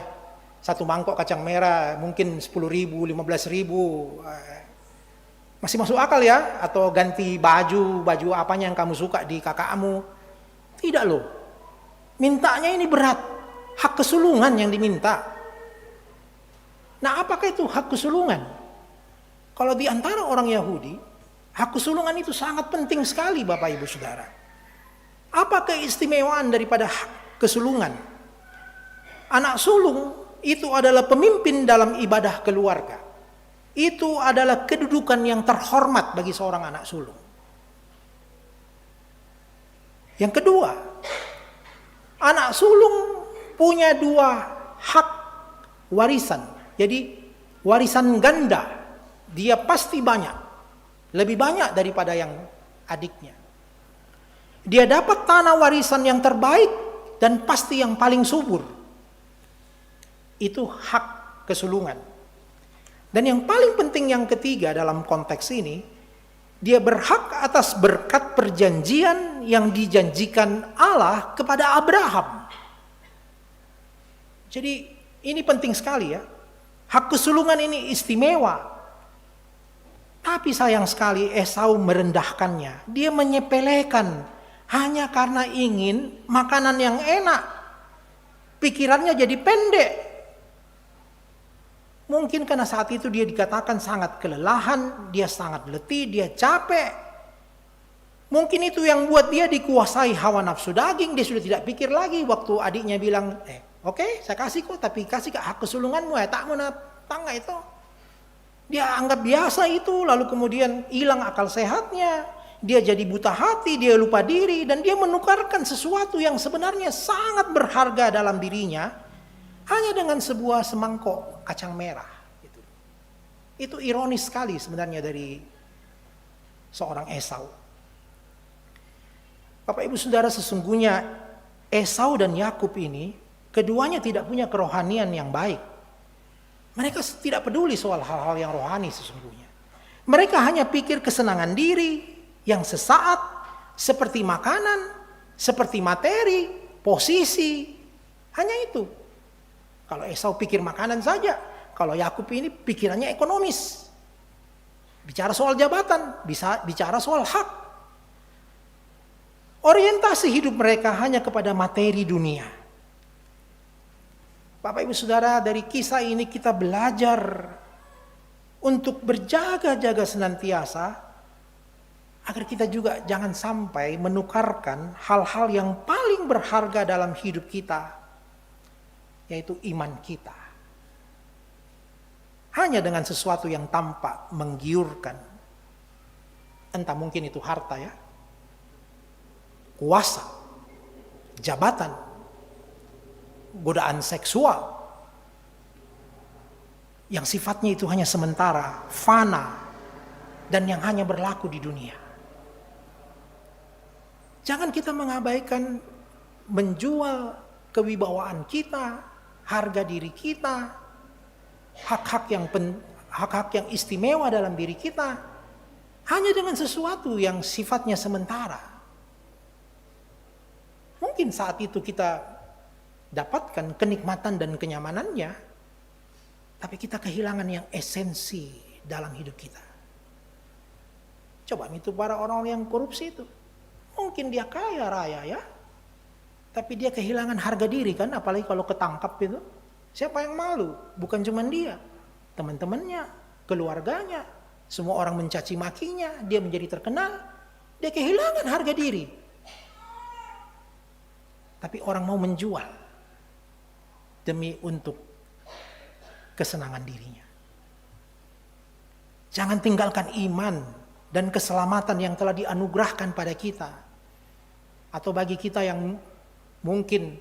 S4: Satu mangkok kacang merah mungkin 10.000, 15.000. Masih masuk akal ya? Atau ganti baju apanya yang kamu suka di kakakmu. Tidak loh. Mintanya ini berat. Hak kesulungan yang diminta. Nah, apakah itu hak kesulungan? Kalau di antara orang Yahudi, hak kesulungan itu sangat penting sekali Bapak Ibu Saudara. Apa keistimewaan daripada hak kesulungan? Anak sulung itu adalah pemimpin dalam ibadah keluarga. Itu adalah kedudukan yang terhormat bagi seorang anak sulung. Yang kedua, anak sulung punya dua hak warisan. Jadi warisan ganda, dia pasti banyak. Lebih banyak daripada yang adiknya. Dia dapat tanah warisan yang terbaik dan pasti yang paling subur. Itu hak kesulungan. Dan yang paling penting yang ketiga dalam konteks ini, dia berhak atas berkat perjanjian yang dijanjikan Allah kepada Abraham. Jadi ini penting sekali ya. Hak kesulungan ini istimewa. Tapi sayang sekali Esau merendahkannya. Dia menyepelekan hanya karena ingin makanan yang enak. Pikirannya jadi pendek. Mungkin karena saat itu dia dikatakan sangat kelelahan, dia sangat letih, dia capek. Mungkin itu yang buat dia dikuasai hawa nafsu daging. Dia sudah tidak pikir lagi waktu adiknya bilang, oke, saya kasih kok, tapi kasih ke hak kesulunganmu ya, tak mana tangga itu. Dia anggap biasa itu, lalu kemudian hilang akal sehatnya. Dia jadi buta hati, dia lupa diri, dan dia menukarkan sesuatu yang sebenarnya sangat berharga dalam dirinya hanya dengan sebuah semangkok kacang merah. Itu ironis sekali sebenarnya dari seorang Esau. Bapak Ibu Saudara, sesungguhnya Esau dan Yakub ini keduanya tidak punya kerohanian yang baik. Mereka tidak peduli soal hal-hal yang rohani sesungguhnya. Mereka hanya pikir kesenangan diri yang sesaat, seperti makanan, seperti materi, posisi. Hanya itu. Kalau Esau pikir makanan saja, kalau Yakub ini pikirannya ekonomis. Bicara soal jabatan, bisa bicara soal hak. Orientasi hidup mereka hanya kepada materi dunia. Bapak Ibu Saudara, dari kisah ini kita belajar untuk berjaga-jaga senantiasa Agar kita juga jangan sampai menukarkan hal-hal yang paling berharga dalam hidup kita, yaitu iman kita, hanya dengan sesuatu yang tampak menggiurkan. Entah mungkin itu harta ya, kuasa, jabatan, godaan seksual, yang sifatnya itu hanya sementara, fana, dan yang hanya berlaku di dunia. Jangan kita mengabaikan menjual kewibawaan kita, harga diri kita, hak-hak yang istimewa dalam diri kita, hanya dengan sesuatu yang sifatnya sementara. Mungkin saat itu kita dapatkan kenikmatan dan kenyamanannya, tapi kita kehilangan yang esensi dalam hidup kita. Coba itu para orang yang korupsi itu. Mungkin dia kaya raya ya, tapi dia kehilangan harga diri kan, apalagi kalau ketangkap itu. Siapa yang malu? Bukan cuma dia, teman-temannya, keluarganya, semua orang mencaci makinya, dia menjadi terkenal, dia kehilangan harga diri. Tapi orang mau menjual demi untuk kesenangan dirinya. Jangan tinggalkan iman dan keselamatan yang telah dianugerahkan pada kita. Atau bagi kita yang mungkin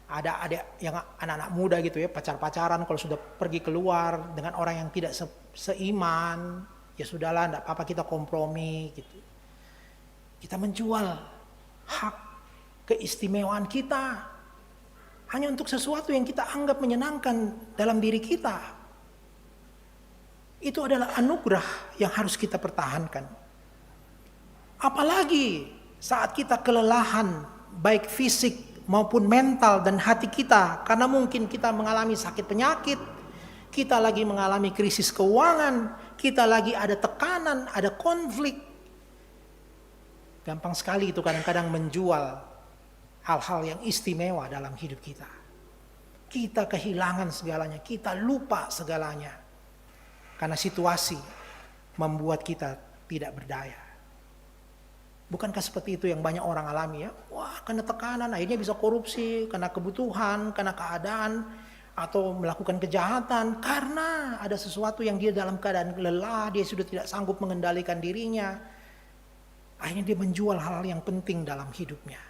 S4: ada yang anak-anak muda gitu ya, pacar-pacaran, kalau sudah pergi keluar dengan orang yang tidak seiman, ya sudahlah, enggak apa-apa, kita kompromi gitu. Kita menjual hak keistimewaan kita hanya untuk sesuatu yang kita anggap menyenangkan dalam diri kita. Itu adalah anugerah yang harus kita pertahankan. Apalagi saat kita kelelahan, baik fisik maupun mental dan hati kita, karena mungkin kita mengalami sakit penyakit, kita lagi mengalami krisis keuangan, kita lagi ada tekanan, ada konflik. Gampang sekali itu kadang-kadang menjual hal-hal yang istimewa dalam hidup kita. Kita kehilangan segalanya, kita lupa segalanya, karena situasi membuat kita tidak berdaya. Bukankah seperti itu yang banyak orang alami ya? Wah, kena tekanan, akhirnya bisa korupsi, kena kebutuhan, kena keadaan, atau melakukan kejahatan karena ada sesuatu yang dia dalam keadaan lelah, dia sudah tidak sanggup mengendalikan dirinya. Akhirnya dia menjual hal-hal yang penting dalam hidupnya.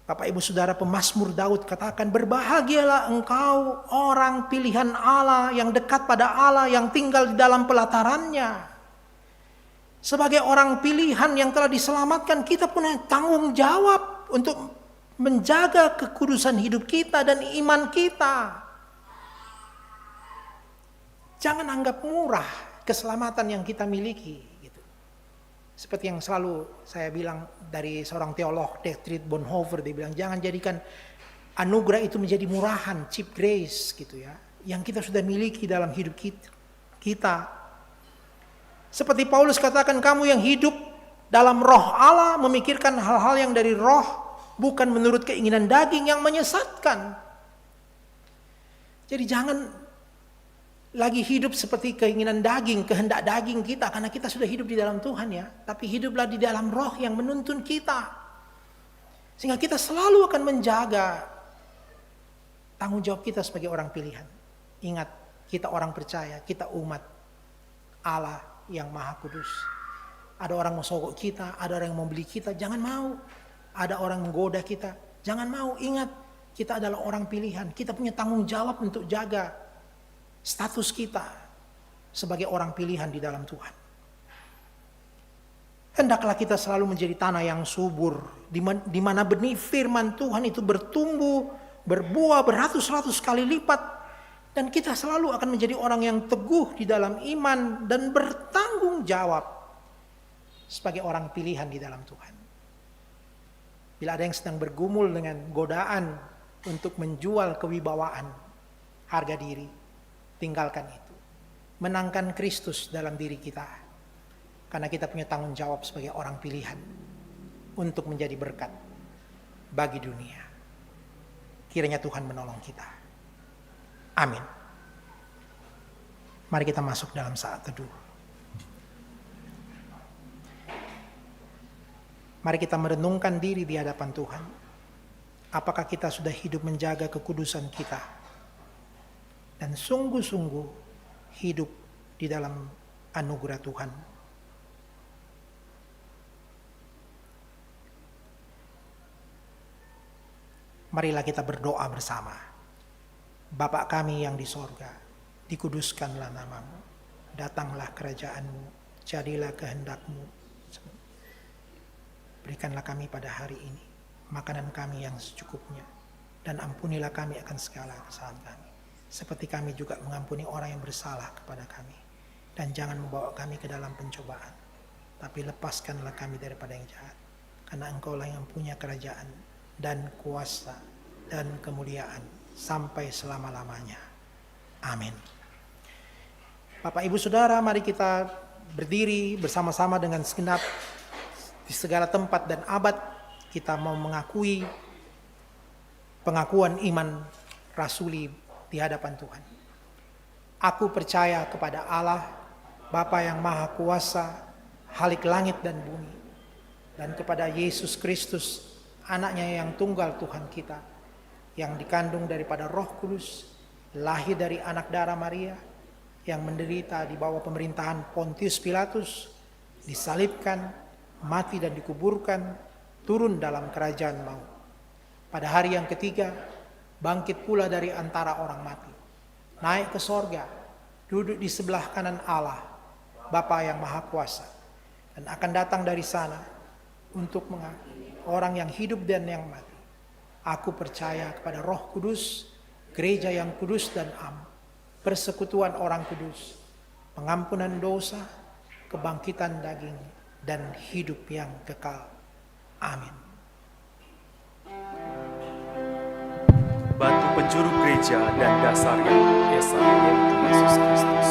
S4: Bapak Ibu Saudara, pemazmur Daud katakan, berbahagialah engkau orang pilihan Allah yang dekat pada Allah, yang tinggal di dalam pelatarannya. Sebagai orang pilihan yang telah diselamatkan, kita punya tanggung jawab untuk menjaga kekudusan hidup kita dan iman kita. Jangan anggap murah keselamatan yang kita miliki. Gitu. Seperti yang selalu saya bilang dari seorang teolog, Dietrich Bonhoeffer, dia bilang jangan jadikan anugerah itu menjadi murahan, cheap grace gitu ya, yang kita sudah miliki dalam hidup kita. Seperti Paulus katakan, kamu yang hidup dalam roh Allah memikirkan hal-hal yang dari roh, bukan menurut keinginan daging yang menyesatkan. Jadi jangan lagi hidup seperti keinginan daging, kehendak daging kita, karena kita sudah hidup di dalam Tuhan ya. Tapi hiduplah di dalam roh yang menuntun kita. Sehingga kita selalu akan menjaga tanggung jawab kita sebagai orang pilihan. Ingat, kita orang percaya, kita umat Allah yang maha kudus. Ada orang mau sogok kita, ada orang yang mau beli kita, jangan mau. Ada orang menggoda kita, jangan mau. Ingat, kita adalah orang pilihan. Kita punya tanggung jawab untuk jaga status kita sebagai orang pilihan di dalam Tuhan. Hendaklah kita selalu menjadi tanah yang subur, di mana benih firman Tuhan itu bertumbuh, berbuah beratus-ratus kali lipat. Dan kita selalu akan menjadi orang yang teguh di dalam iman dan bertanggung jawab sebagai orang pilihan di dalam Tuhan. Bila ada yang sedang bergumul dengan godaan untuk menjual kewibawaan, harga diri, tinggalkan itu. Menangkan Kristus dalam diri kita. Karena kita punya tanggung jawab sebagai orang pilihan untuk menjadi berkat bagi dunia. Kiranya Tuhan menolong kita. Amin. Mari kita masuk dalam saat teduh. Mari kita merenungkan diri di hadapan Tuhan. Apakah kita sudah hidup menjaga kekudusan kita dan sungguh-sungguh hidup di dalam anugerah Tuhan. Marilah kita berdoa bersama. Bapa kami yang di sorga, dikuduskanlah namamu, datanglah kerajaanmu, jadilah kehendak-mu. Berikanlah kami pada hari ini makanan kami yang secukupnya, dan ampunilah kami akan segala kesalahan kami, seperti kami juga mengampuni orang yang bersalah kepada kami. Dan jangan membawa kami ke dalam pencobaan, tapi lepaskanlah kami daripada yang jahat, karena Engkaulah yang punya kerajaan dan kuasa dan kemuliaan sampai selama-lamanya. Amin. Bapak Ibu Saudara, mari kita berdiri bersama-sama dengan segenap di segala tempat dan abad. Kita mau mengakui pengakuan iman rasuli di hadapan Tuhan. Aku percaya kepada Allah, Bapa yang Maha Kuasa, Halik langit dan bumi, dan kepada Yesus Kristus, anaknya yang tunggal Tuhan kita, yang dikandung daripada Roh Kudus, lahir dari anak darah Maria, yang menderita di bawah pemerintahan Pontius Pilatus, disalibkan, mati dan dikuburkan, turun dalam kerajaan maut. Pada hari yang ketiga, bangkit pula dari antara orang mati, naik ke sorga, duduk di sebelah kanan Allah, Bapa yang Maha Kuasa, dan akan datang dari sana untuk mengakhiri orang yang hidup dan yang mati. Aku percaya kepada Roh Kudus, gereja yang kudus dan am, persekutuan orang kudus, pengampunan dosa, kebangkitan daging, dan hidup yang kekal. Amin.
S2: Batu penjuru gereja dan dasar yang esa, yaitu Yesus Kristus.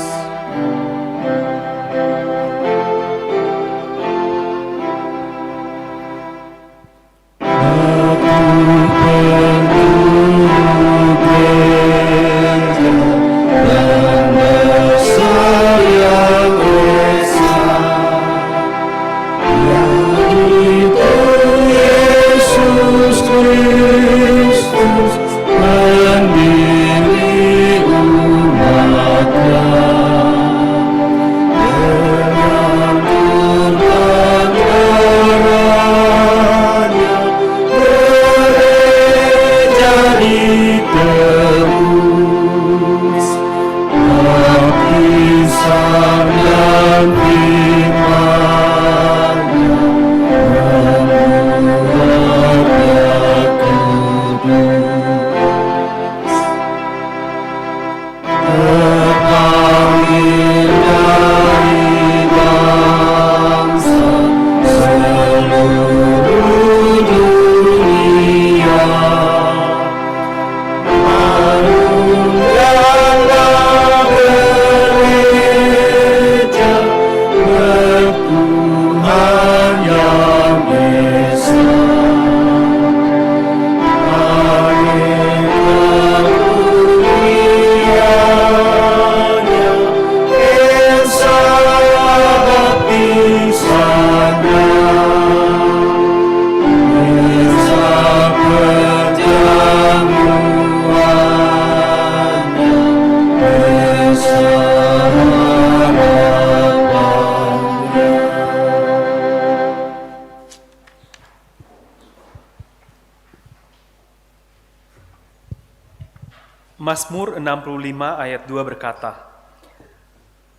S2: Mazmur 65 ayat 2 berkata,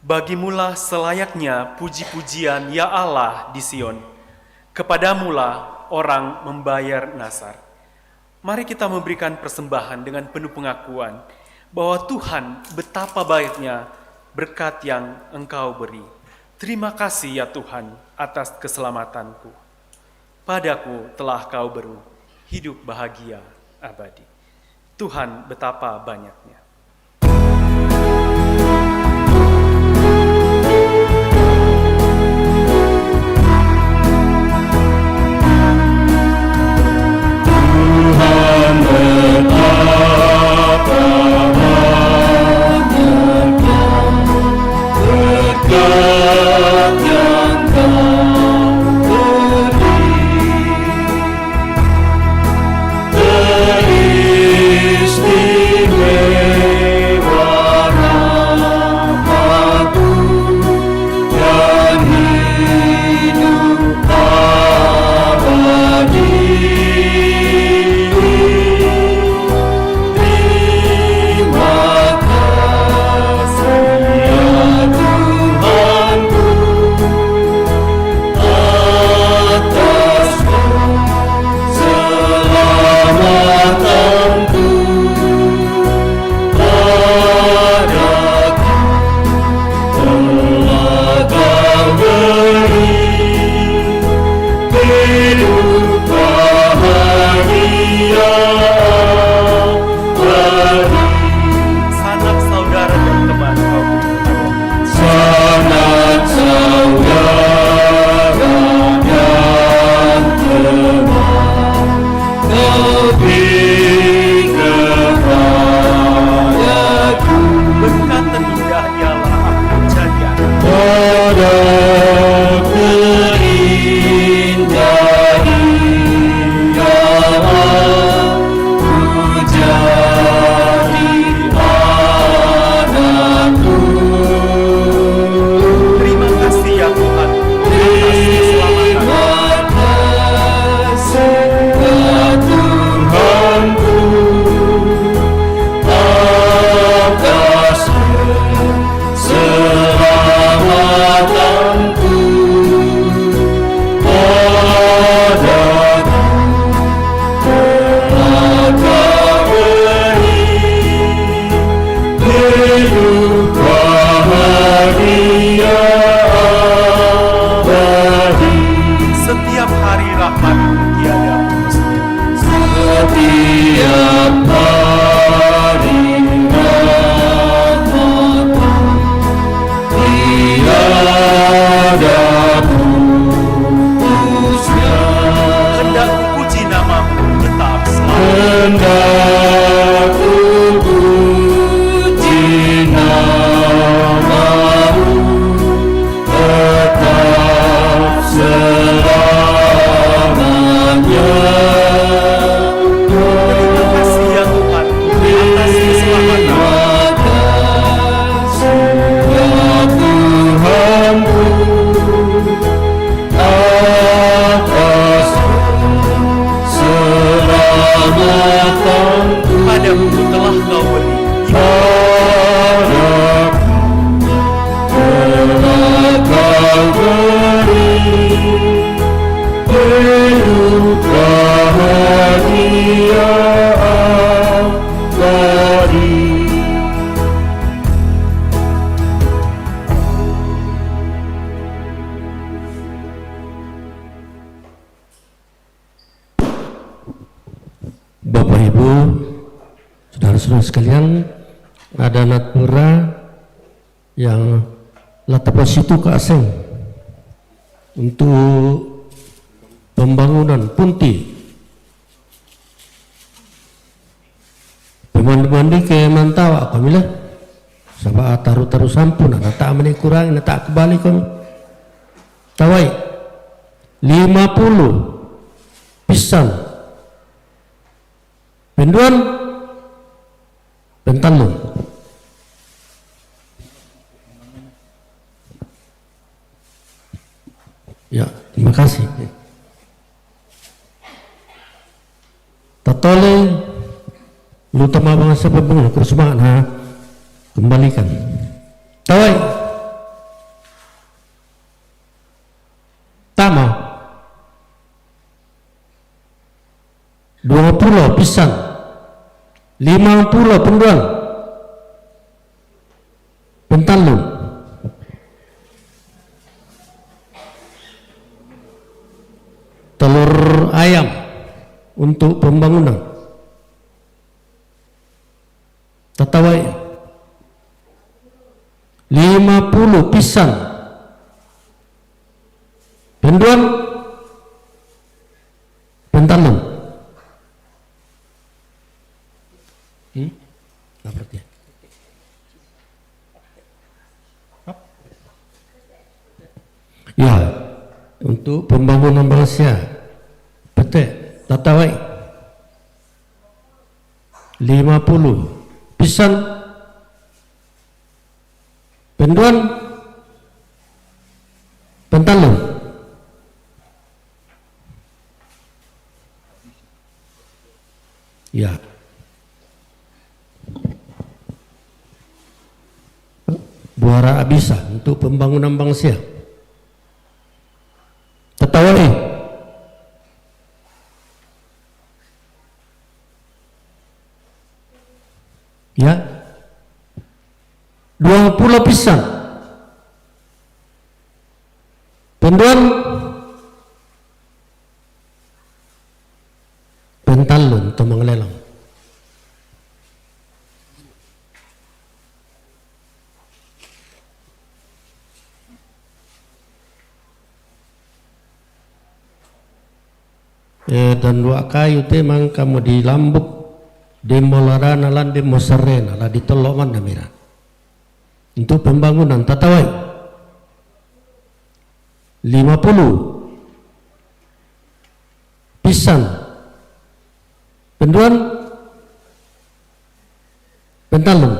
S2: Bagimulah selayaknya puji-pujian ya Allah di Sion, kepadamulah orang membayar nasar. Mari kita memberikan persembahan dengan penuh pengakuan bahwa Tuhan betapa baiknya berkat yang Engkau beri. Terima kasih ya Tuhan atas keselamatanku. Padaku telah Kau beri hidup bahagia abadi. Tuhan betapa banyaknya.
S3: Berkat yang Kau beri. hidup bahagia abadi.
S2: Sanak saudara dan teman kau beri kepada kami.
S3: Sanak saudara dan teman kau beri kepadaku.
S2: Berkat terindah ialah aku menjadi anak.
S3: Pada terindah ialah ku jadi anakmu.
S2: Terima kasih ya Tuhan atas keselamatan. Setiap hari rahmat-Mu tiada putusnya.
S3: Setiap hari rahmat-Mu tiada putusnya.
S2: Hendak ku puji nama-Mu tetap selalu.
S3: Hendak ku puji nama-Mu tetap selamanya.
S2: Terima kasih ya Tuhan atas
S3: keselamatan.
S2: Padamu telah kau beri
S3: Kau beri hidup bahagia abadi.
S8: Bapak Ibu, saudara-saudara sekalian, ada anak pura yang latapa situ ke asing untuk pembangunan punti pemandu-mandi ke mantawa kami lah sabah taruh sampun nak tak menik kurang nak tak kembali kami tawai 50 pisan penduan pentalung. Ya, terima kasih. Tatole utama bangsa pembangunan kursumaan kembalikan. Tawai. Tama. 20 pisan. 50 penduan. Pentalung. Telur ayam untuk pembangunan. Tatawai 50 pisan penduan pentalung. Apa berarti? Ya, untuk pembangunan bangsa betul tatawai 50 pisan penduan pentalung. Ya, buara abisa untuk pembangunan bangsa tatawai ya 20 pisan penduan atau mengelelang. Dan dua kayu te mang kamu di lambuk di molarana lan di mosarena lah ditolok mana mira untuk pembangunan tatawai 50 pisan penduan pentalun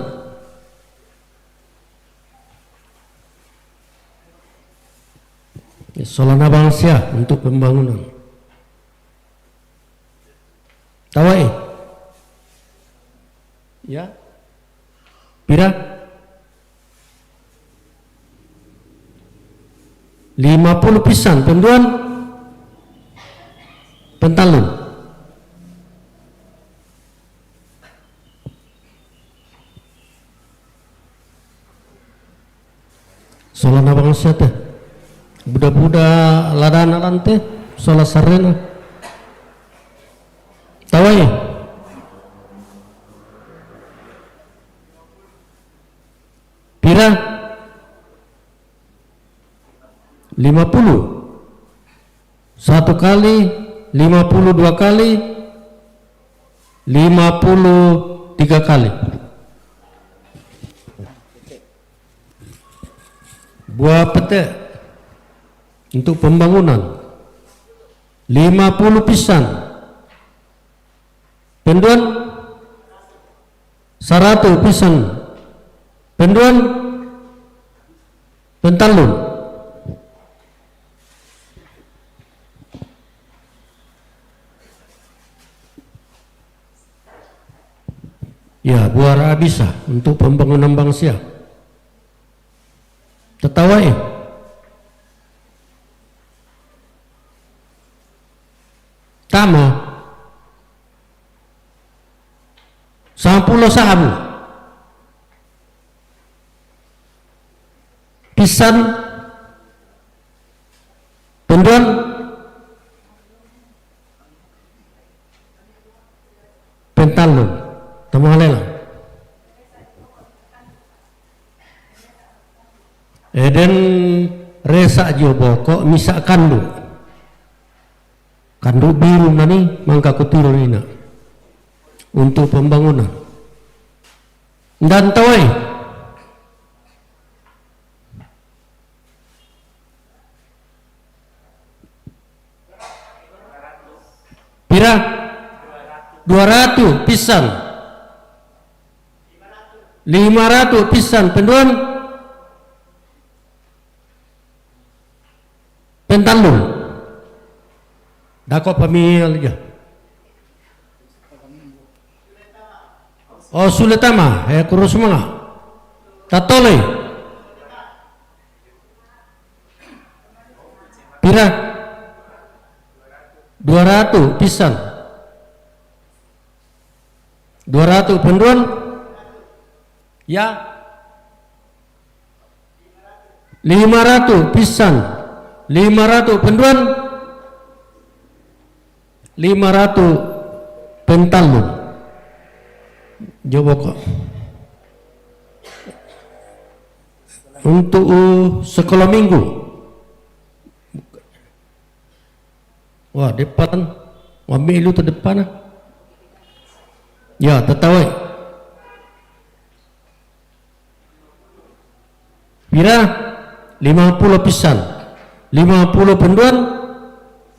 S8: solana bangsa untuk pembangunan tawai ya pira 50 pisan penduan pentalun solana bangsa teh budak-budak ladana lante sola sarena tawai pira 50 satu kali 52 kali 53 kali buah pete untuk pembangunan 50 pisan penduan 100 pisan penduan pentalun ya buara bisa untuk pembangunan bangsa tetawai tama 10 sahabu pisan penduan pentalun tamalela eden resa jobo kok misak kandu biru nani mangka kutiru nina untuk pembangunan dan tawai pira 200 pisan 500 pisan penduan pentalun dako pamil ya oh suletama kurus mga tatole pira 200 pisan 200 penduan ya 500 pisan 500 penduan 500 pentalun coba kok untuk sekolah minggu wah depan ambil itu depan ya tetawai pira 50 pisan 50 penduan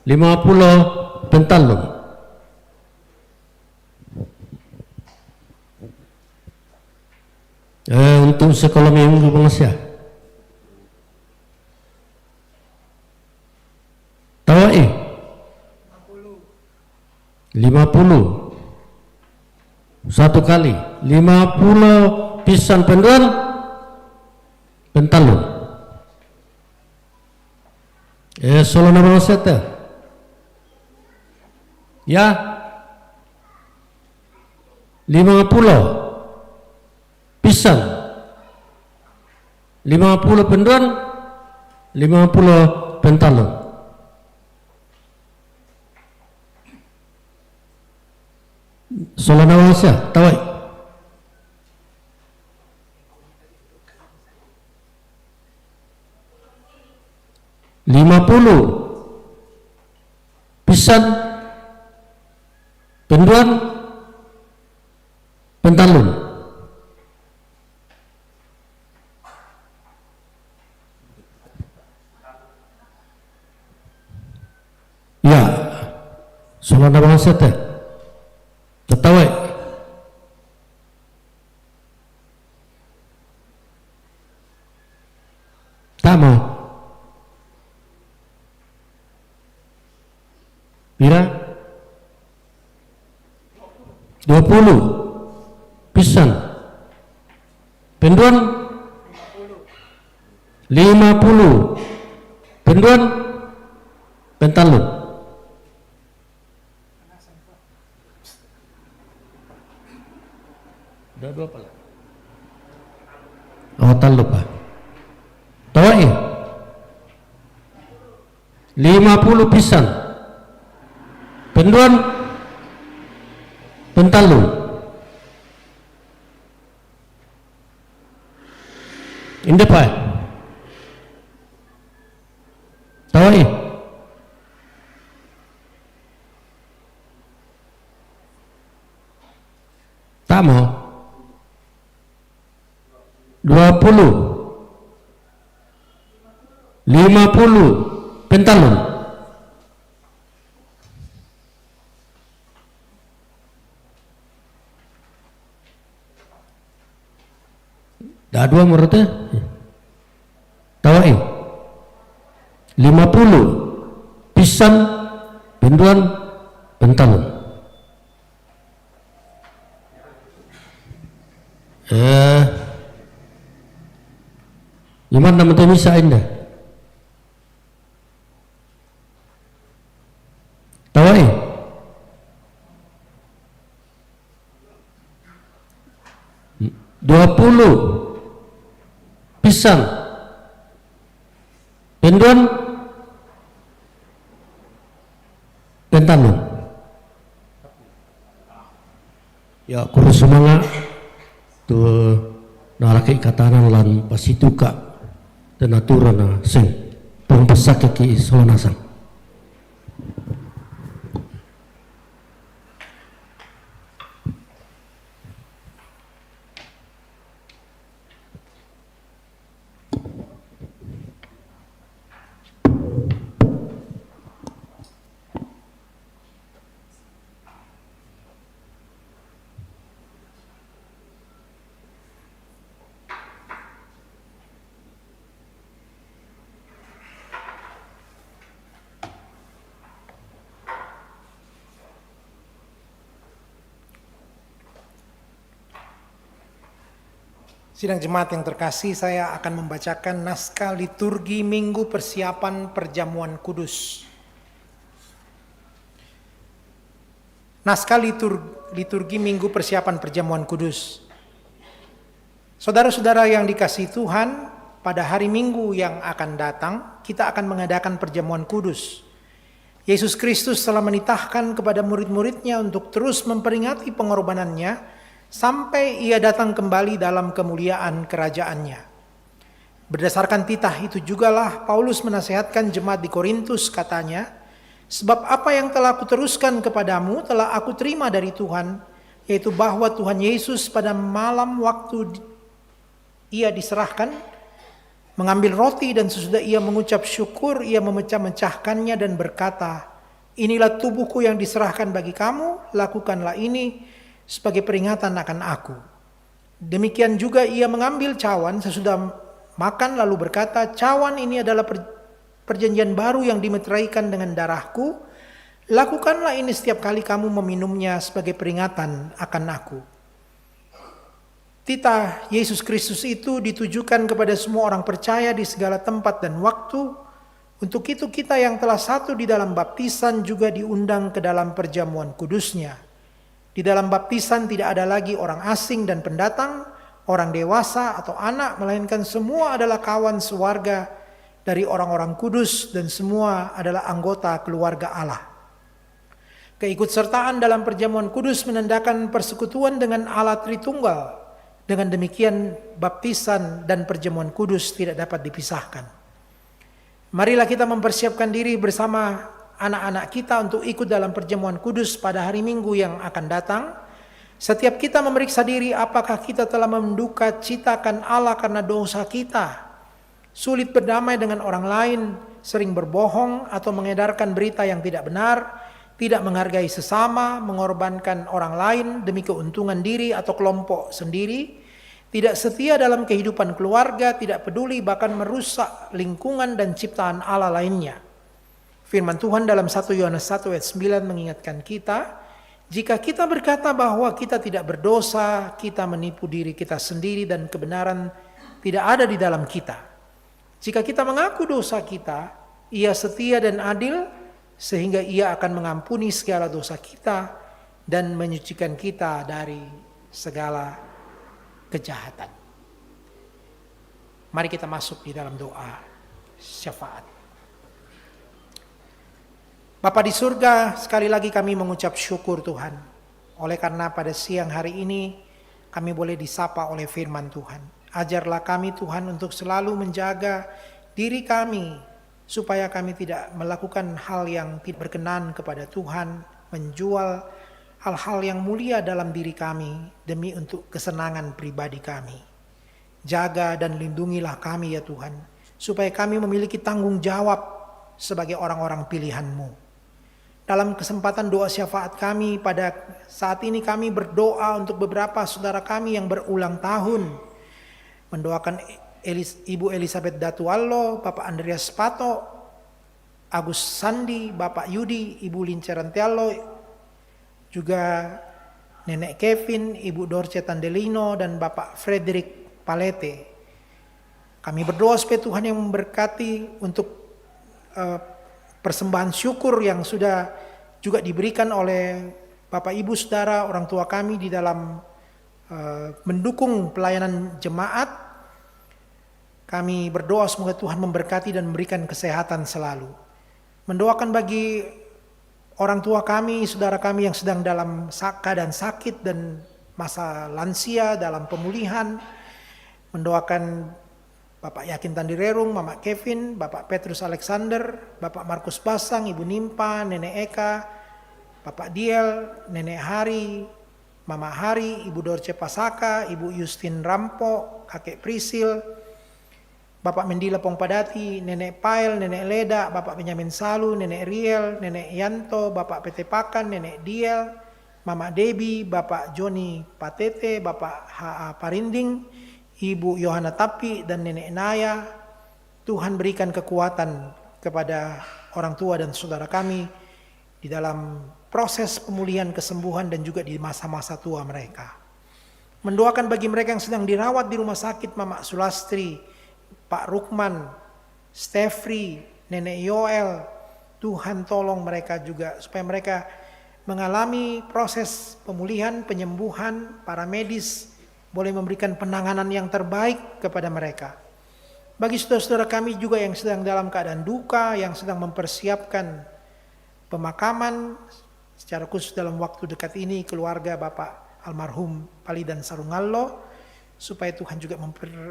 S8: 50 pentalun untuk sekolah minggu bangsa tawai 50 satu kali 50 pisan penduan pentalun solana bangsa teh ya 50 pisan 50 penduan 50 pentalun Solana wangsa, tawai. Lima-puluh pisan penduan pentalun. Ya, solana wangsa teh. Tetawai. Tak mau. Pira? 20 pisan. Penduan 50. Penduan pentalun. Udah 2 pala. Oh, taluk pak. Tawai 50 pisan. Penduan pentalun. Inde pak. Tawai tak mau. 20 50 pentalun. Dah 2 menurutnya. Tawai 50 pisan penduan pentalun. Gimana nama bisa indah? Tawai 20 pisan penduan pentalun. Ya kurus semangat tuh nalaki katanan lan pasituka tenaturan na sing pembesak ki solonasang.
S4: Sidang jemaat yang terkasih, saya akan membacakan naskah liturgi Minggu Persiapan Perjamuan Kudus. Naskah liturgi Minggu Persiapan Perjamuan Kudus. Saudara-saudara yang dikasihi Tuhan, pada hari Minggu yang akan datang, kita akan mengadakan perjamuan kudus. Yesus Kristus telah menitahkan kepada murid-muridnya untuk terus memperingati pengorbanannya sampai ia datang kembali dalam kemuliaan kerajaannya. Berdasarkan titah itu jugalah Paulus menasihatkan jemaat di Korintus, katanya, sebab apa yang telah aku teruskan kepadamu telah aku terima dari Tuhan, yaitu bahwa Tuhan Yesus pada malam waktu ia diserahkan, mengambil roti dan sesudah ia mengucap syukur, ia memecah-mecahkannya dan berkata, inilah tubuhku yang diserahkan bagi kamu, lakukanlah ini sebagai peringatan akan aku. Demikian juga ia mengambil cawan sesudah makan lalu berkata, cawan ini adalah perjanjian baru yang dimeteraikan dengan darahku. Lakukanlah ini setiap kali kamu meminumnya sebagai peringatan akan aku. Titah Yesus Kristus itu ditujukan kepada semua orang percaya di segala tempat dan waktu. Untuk itu kita yang telah satu di dalam baptisan juga diundang ke dalam perjamuan kudusnya. Di dalam baptisan tidak ada lagi orang asing dan pendatang, orang dewasa atau anak, melainkan semua adalah kawan sewarga dari orang-orang kudus dan semua adalah anggota keluarga Allah. Keikutsertaan dalam perjamuan kudus menandakan persekutuan dengan Allah Tritunggal. Dengan demikian baptisan dan perjamuan kudus tidak dapat dipisahkan. Marilah kita mempersiapkan diri bersama anak-anak kita untuk ikut dalam perjamuan kudus pada hari Minggu yang akan datang. Setiap kita memeriksa diri apakah kita telah menduka citakan Allah karena dosa kita, sulit berdamai dengan orang lain, sering berbohong atau mengedarkan berita yang tidak benar, tidak menghargai sesama, mengorbankan orang lain demi keuntungan diri atau kelompok sendiri, tidak setia dalam kehidupan keluarga, tidak peduli bahkan merusak lingkungan dan ciptaan Allah lainnya. Firman Tuhan dalam 1 Yohanes 1 ayat 9 mengingatkan kita, jika kita berkata bahwa kita tidak berdosa, kita menipu diri kita sendiri dan kebenaran tidak ada di dalam kita. Jika kita mengaku dosa kita, Ia setia dan adil, sehingga Ia akan mengampuni segala dosa kita dan menyucikan kita dari segala kejahatan. Mari kita masuk di dalam doa syafaat. Bapa di surga, sekali lagi kami mengucap syukur Tuhan. Oleh karena pada siang hari ini kami boleh disapa oleh firman Tuhan. Ajarlah kami Tuhan untuk selalu menjaga diri kami, supaya kami tidak melakukan hal yang tidak berkenan kepada Tuhan, menjual hal-hal yang mulia dalam diri kami demi untuk kesenangan pribadi kami. Jaga dan lindungilah kami ya Tuhan, supaya kami memiliki tanggung jawab sebagai orang-orang pilihan-Mu. Dalam kesempatan doa syafaat kami pada saat ini kami berdoa untuk beberapa saudara kami yang berulang tahun. Mendoakan Ibu Elizabeth Datuallo, Bapak Andreas Pato, Agus Sandi, Bapak Yudi, Ibu Lincerantiallo, juga Nenek Kevin, Ibu Dorce Tandelino, dan Bapak Frederick Palete. Kami berdoa supaya Tuhan yang memberkati untuk persembahan syukur yang sudah juga diberikan oleh Bapak Ibu Saudara orang tua kami di dalam mendukung pelayanan jemaat. Kami berdoa semoga Tuhan memberkati dan memberikan kesehatan selalu. Mendoakan bagi orang tua kami, saudara kami yang sedang dalam keadaan sakit dan masa lansia dalam pemulihan. Mendoakan Bapak Yakin Tandirerung, Mama Kevin, Bapak Petrus Alexander, Bapak Markus Basang, Ibu Nimpa, Nenek Eka, Bapak Diel, Nenek Hari, Mama Hari, Ibu Dorce Pasaka, Ibu Justin Rampo, Kakek Prisil, Bapak Mendila Pongpadati, Nenek Pael, Nenek Leda, Bapak Benyamin Salu, Nenek Riel, Nenek Yanto, Bapak Pete Pakan, Nenek Diel, Mama Debi, Bapak Joni Patete, Bapak H.A. Parinding, Ibu Yohana Tapi dan Nenek Naya. Tuhan berikan kekuatan kepada orang tua dan saudara kami di dalam proses pemulihan, kesembuhan, dan juga di masa-masa tua mereka. Mendoakan bagi mereka yang sedang dirawat di rumah sakit, Mama Sulastri, Pak Rukman, Stefri, Nenek Yoel. Tuhan tolong mereka juga supaya mereka mengalami proses pemulihan, penyembuhan, para medis boleh memberikan penanganan yang terbaik kepada mereka. Bagi saudara-saudara kami juga yang sedang dalam keadaan duka, yang sedang mempersiapkan pemakaman, secara khusus dalam waktu dekat ini keluarga Bapak almarhum Palidan Sarungallo, supaya Tuhan juga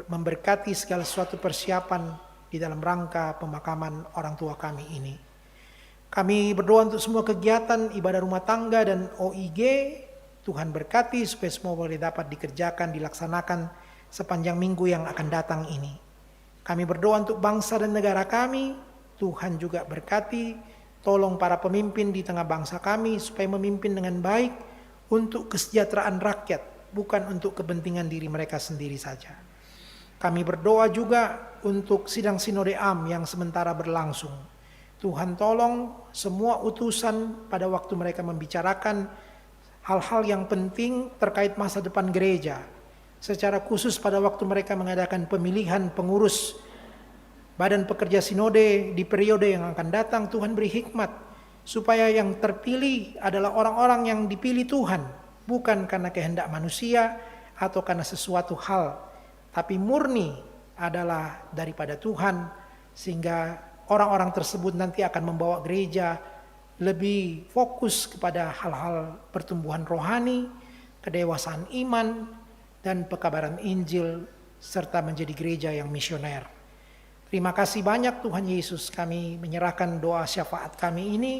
S4: memberkati segala sesuatu persiapan di dalam rangka pemakaman orang tua kami ini. Kami berdoa untuk semua kegiatan ibadah rumah tangga dan OIG, Tuhan berkati supaya semua boleh dapat dikerjakan, dilaksanakan sepanjang minggu yang akan datang ini. Kami berdoa untuk bangsa dan negara kami, Tuhan juga berkati, tolong para pemimpin di tengah bangsa kami supaya memimpin dengan baik untuk kesejahteraan rakyat, bukan untuk kepentingan diri mereka sendiri saja. Kami berdoa juga untuk sidang Sinode Am yang sementara berlangsung. Tuhan tolong semua utusan pada waktu mereka membicarakan hal-hal yang penting terkait masa depan gereja. Secara khusus pada waktu mereka mengadakan pemilihan pengurus Badan Pekerja Sinode di periode yang akan datang, Tuhan beri hikmat supaya yang terpilih adalah orang-orang yang dipilih Tuhan, bukan karena kehendak manusia atau karena sesuatu hal, tapi murni adalah daripada Tuhan, sehingga orang-orang tersebut nanti akan membawa gereja lebih fokus kepada hal-hal pertumbuhan rohani, kedewasaan iman, dan pekabaran Injil, serta menjadi gereja yang misioner. Terima kasih banyak Tuhan Yesus, kami menyerahkan doa syafaat kami ini.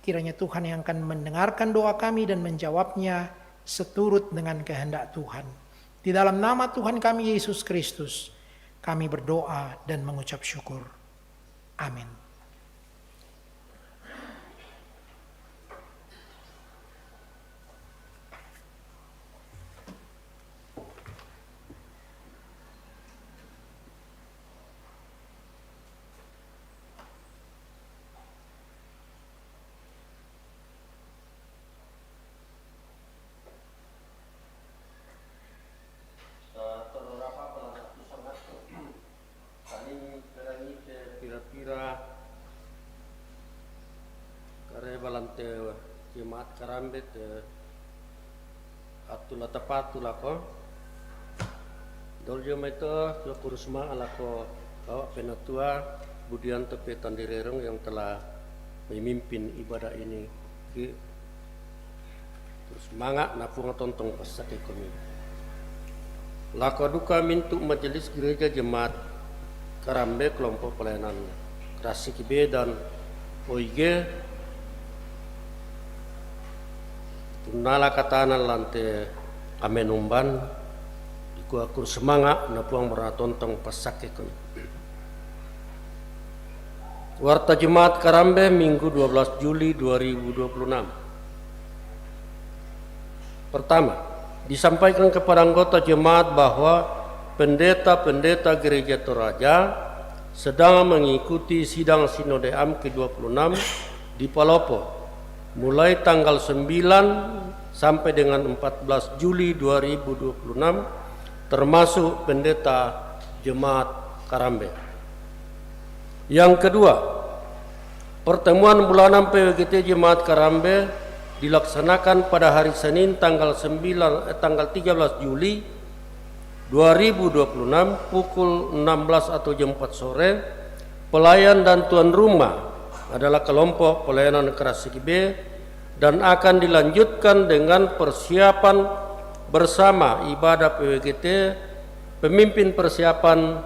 S4: Kiranya Tuhan yang akan mendengarkan doa kami dan menjawabnya seturut dengan kehendak Tuhan. Di dalam nama Tuhan kami Yesus Kristus, kami berdoa dan mengucap syukur. Amin.
S8: Kira-kira kare balante jemaat Karambe te atula tapatula ko dol jema itu kurusma ala ko bawa penatua Budianto Petandirerong yang telah memimpin ibadah ini terus semangat napung tontong pasak ekonomi lako duka mintu majelis gereja jemaat Karambe kelompok pelayanan Krasik B dan OIG tunala katana lante amenumban iku akur semangat napuang meratontong pasak ekon Warta Jemaat Karambe Minggu 12 Juli 2026. Pertama, disampaikan kepada anggota jemaat bahwa pendeta-pendeta Gereja Toraja sedang mengikuti sidang Sinode AM ke-26 di Palopo mulai tanggal 9 sampai dengan 14 Juli 2026 termasuk pendeta Jemaat Karambe. Yang kedua, pertemuan bulanan PWGT Jemaat Karambe dilaksanakan pada hari Senin tanggal 13 Juli 2026 pukul 16 atau jam 4 sore. Pelayan dan tuan rumah adalah kelompok pelayanan Krasik B dan akan dilanjutkan dengan persiapan bersama ibadah PWGT pemimpin persiapan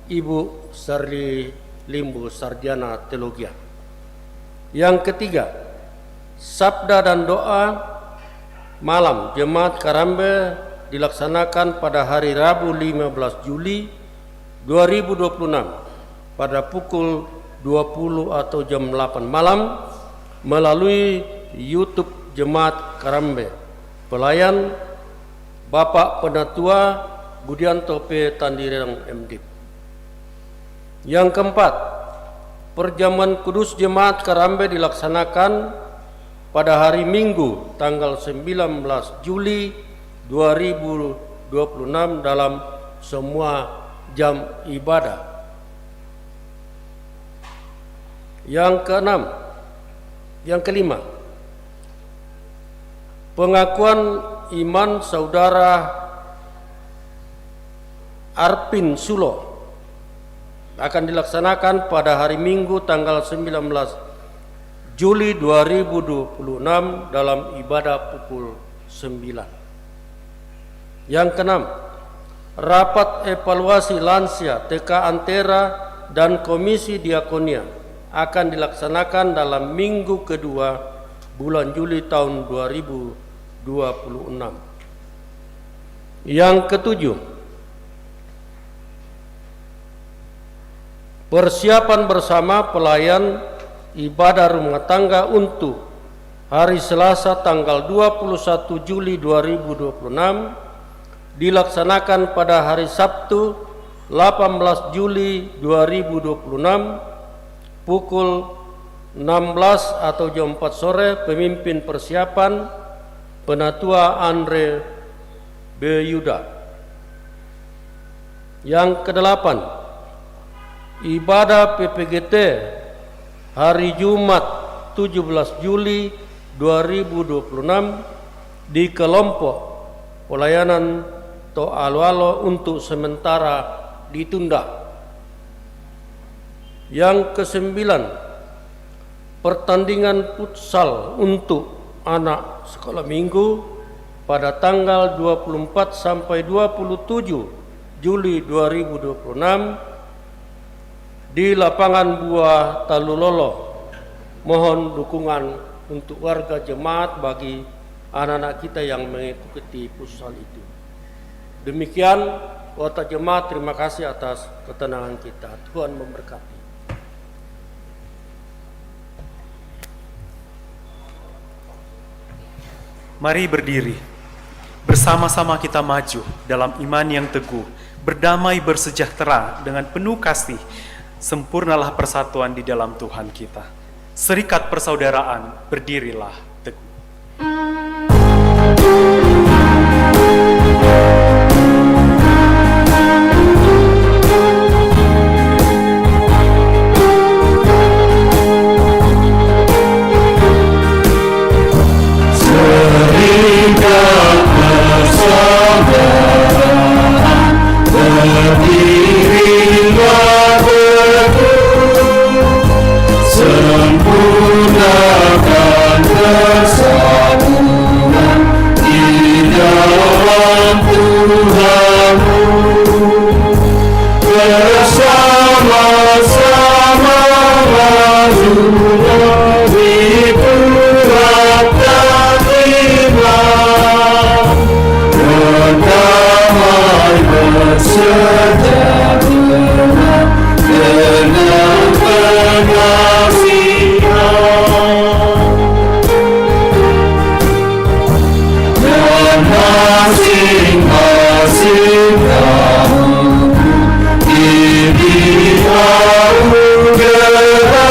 S8: Ibu Sarli Limbu Sarjana Teologia. Yang ketiga, sabda dan doa malam Jemaat Karambe dilaksanakan pada hari Rabu 15 Juli 2026 pada pukul 20 atau jam 8 malam melalui YouTube Jemaat Karambe. Pelayan Bapak Penatua Budianto Petandirerong MD. Yang keempat, perjamuan kudus Jemaat Karambe dilaksanakan pada hari Minggu tanggal 19 Juli 2026 dalam semua jam ibadah. Yang kelima, pengakuan iman saudara Arpin Sulo akan dilaksanakan pada hari Minggu tanggal 19 Juli 2026 dalam ibadah pukul 9. Yang keenam, rapat evaluasi lansia TK Antera dan Komisi Diakonia akan dilaksanakan dalam minggu kedua bulan Juli tahun 2026. Yang ketujuh, persiapan bersama pelayan ibadah rumah tangga untuk hari Selasa tanggal 21 Juli 2026 dilaksanakan pada hari Sabtu 18 Juli 2026 pukul 16 atau jam 4 sore. Pemimpin persiapan Penatua Andre B. Yuda. Yang kedelapan, ibadah PPGT hari Jumat 17 Juli 2026 di kelompok pelayanan To'alo untuk sementara ditunda. Yang kesembilan, pertandingan futsal untuk anak sekolah minggu pada tanggal 24 sampai 27 Juli 2026 di lapangan Buah Talulolo. Mohon dukungan untuk warga jemaat bagi anak-anak kita yang mengikuti futsal itu. Demikian, Wata Jemaat, terima kasih atas ketenangan kita. Tuhan memberkati.
S2: Mari berdiri, bersama-sama kita maju dalam iman yang teguh, berdamai bersejahtera dengan penuh kasih, sempurnalah persatuan di dalam Tuhan kita. Serikat persaudaraan, berdirilah teguh.
S3: Serikat persaudaraan, berdirilah teguh, sempurnakan persatuan di dalam Tuhanmu. Bersama-sama majulah di Tuhan dan iman, berdamai bersejahtera dengan pengasihan, dan masing-masing kamu diberi anugerah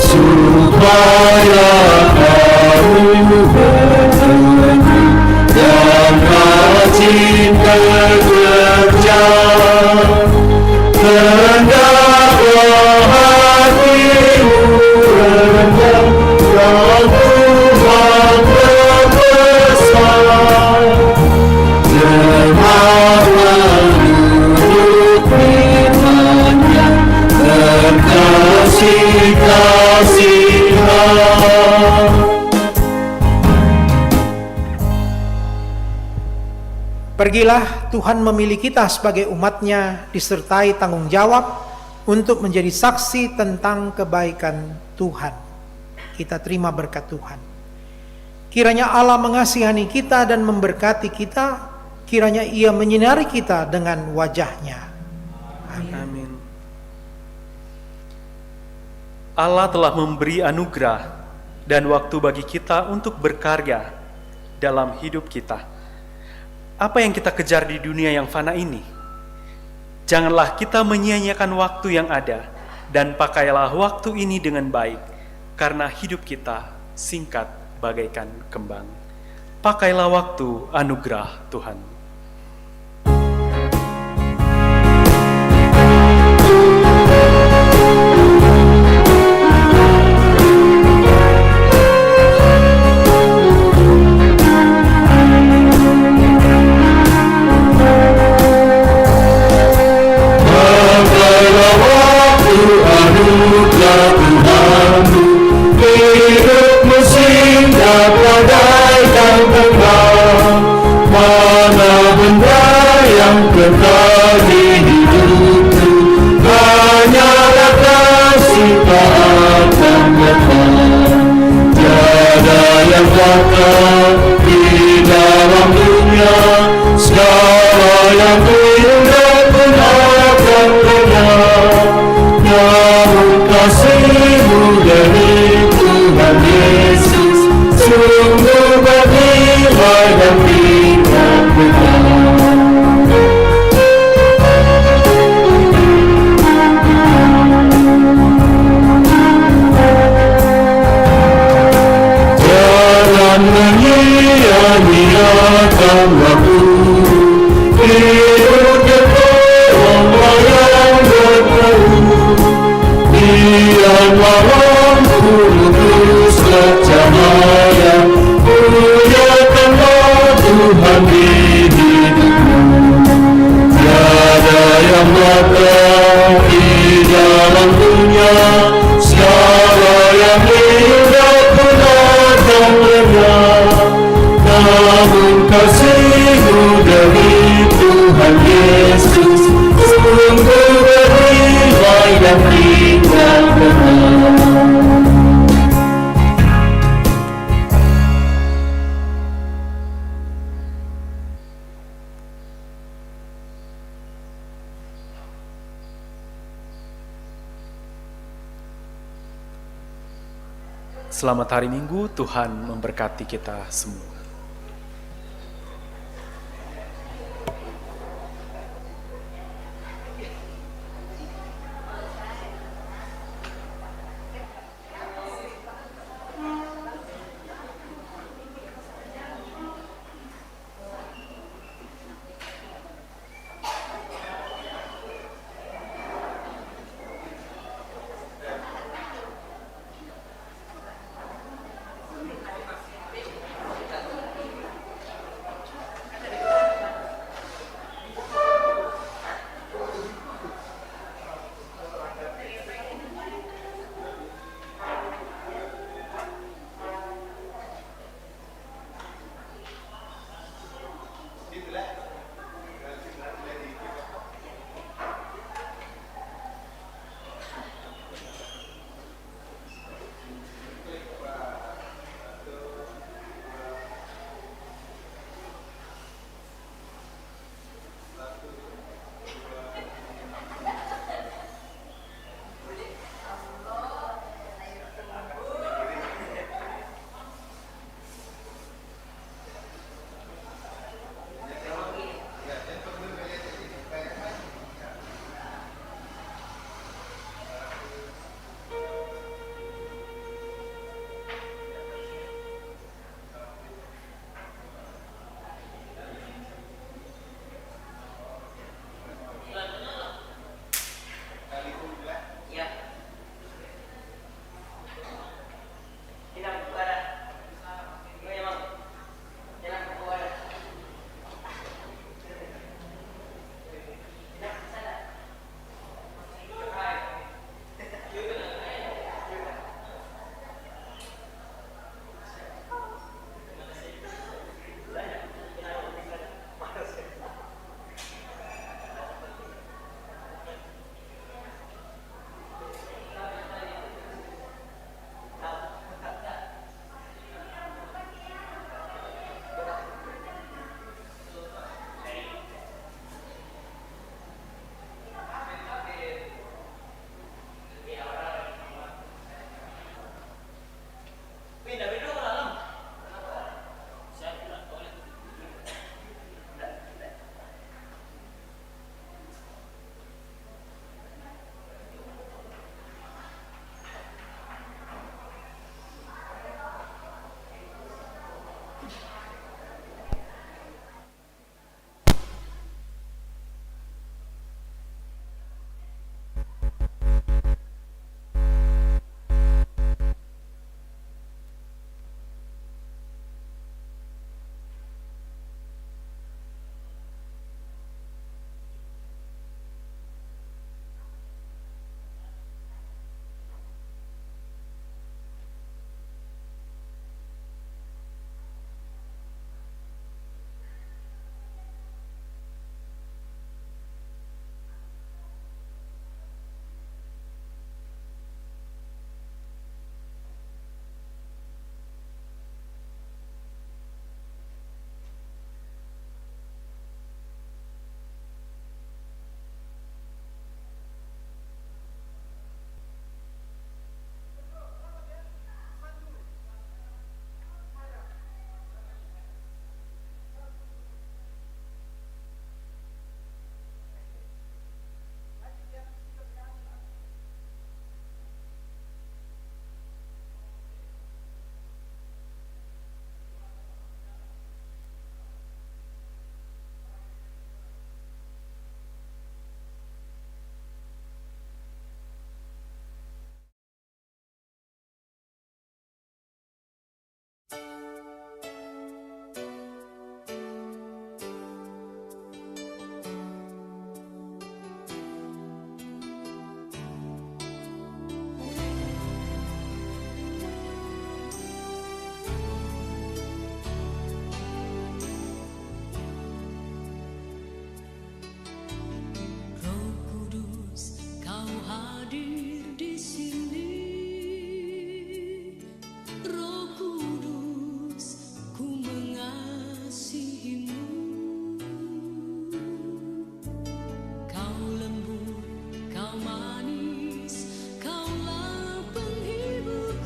S3: supaya kamu berteguh dan rajin bekerja. Hendaklah hatimu rendah dan Tuhan berbesar. Jemaatlah duduk firman-Nya, berkasih-kasihan.
S4: Pergilah, Tuhan memilih kita sebagai umat-Nya disertai tanggung jawab untuk menjadi saksi tentang kebaikan Tuhan. Kita terima berkat Tuhan. Kiranya Allah mengasihani kita dan memberkati kita, kiranya Ia menyinari kita dengan wajah-Nya.
S2: Amin. Allah telah memberi anugerah dan waktu bagi kita untuk berkarya dalam hidup kita. Apa yang kita kejar di dunia yang fana ini? Janganlah kita menyia-nyiakan waktu yang ada, dan pakailah waktu ini dengan baik, karena hidup kita singkat bagaikan kembang. Pakailah waktu anugerah Tuhan.
S3: Hidupmu singgah bagaikan kembang. Mana benda yang kekal di hidupku, hanyalah kasih tak akan lepas. Tiada yang dapat di dalam dunia, segala yang indah pun akan lenyap. Namun kasih-Mu dari Tuhan Yesus sungguh bernilai dan tidak benar. Jangan menyia-nyiakan waktu, hidup orang yang berpeluh. Biarlah lampu lurus bercahaya, muliakanlah Tuhan di hidupmu. Tiada yang dapat di dalam dunia, segala Tuhan Yesus, sungguh berilah yang tinggal tenang.
S2: Selamat hari Minggu, Tuhan memberkati kita semua.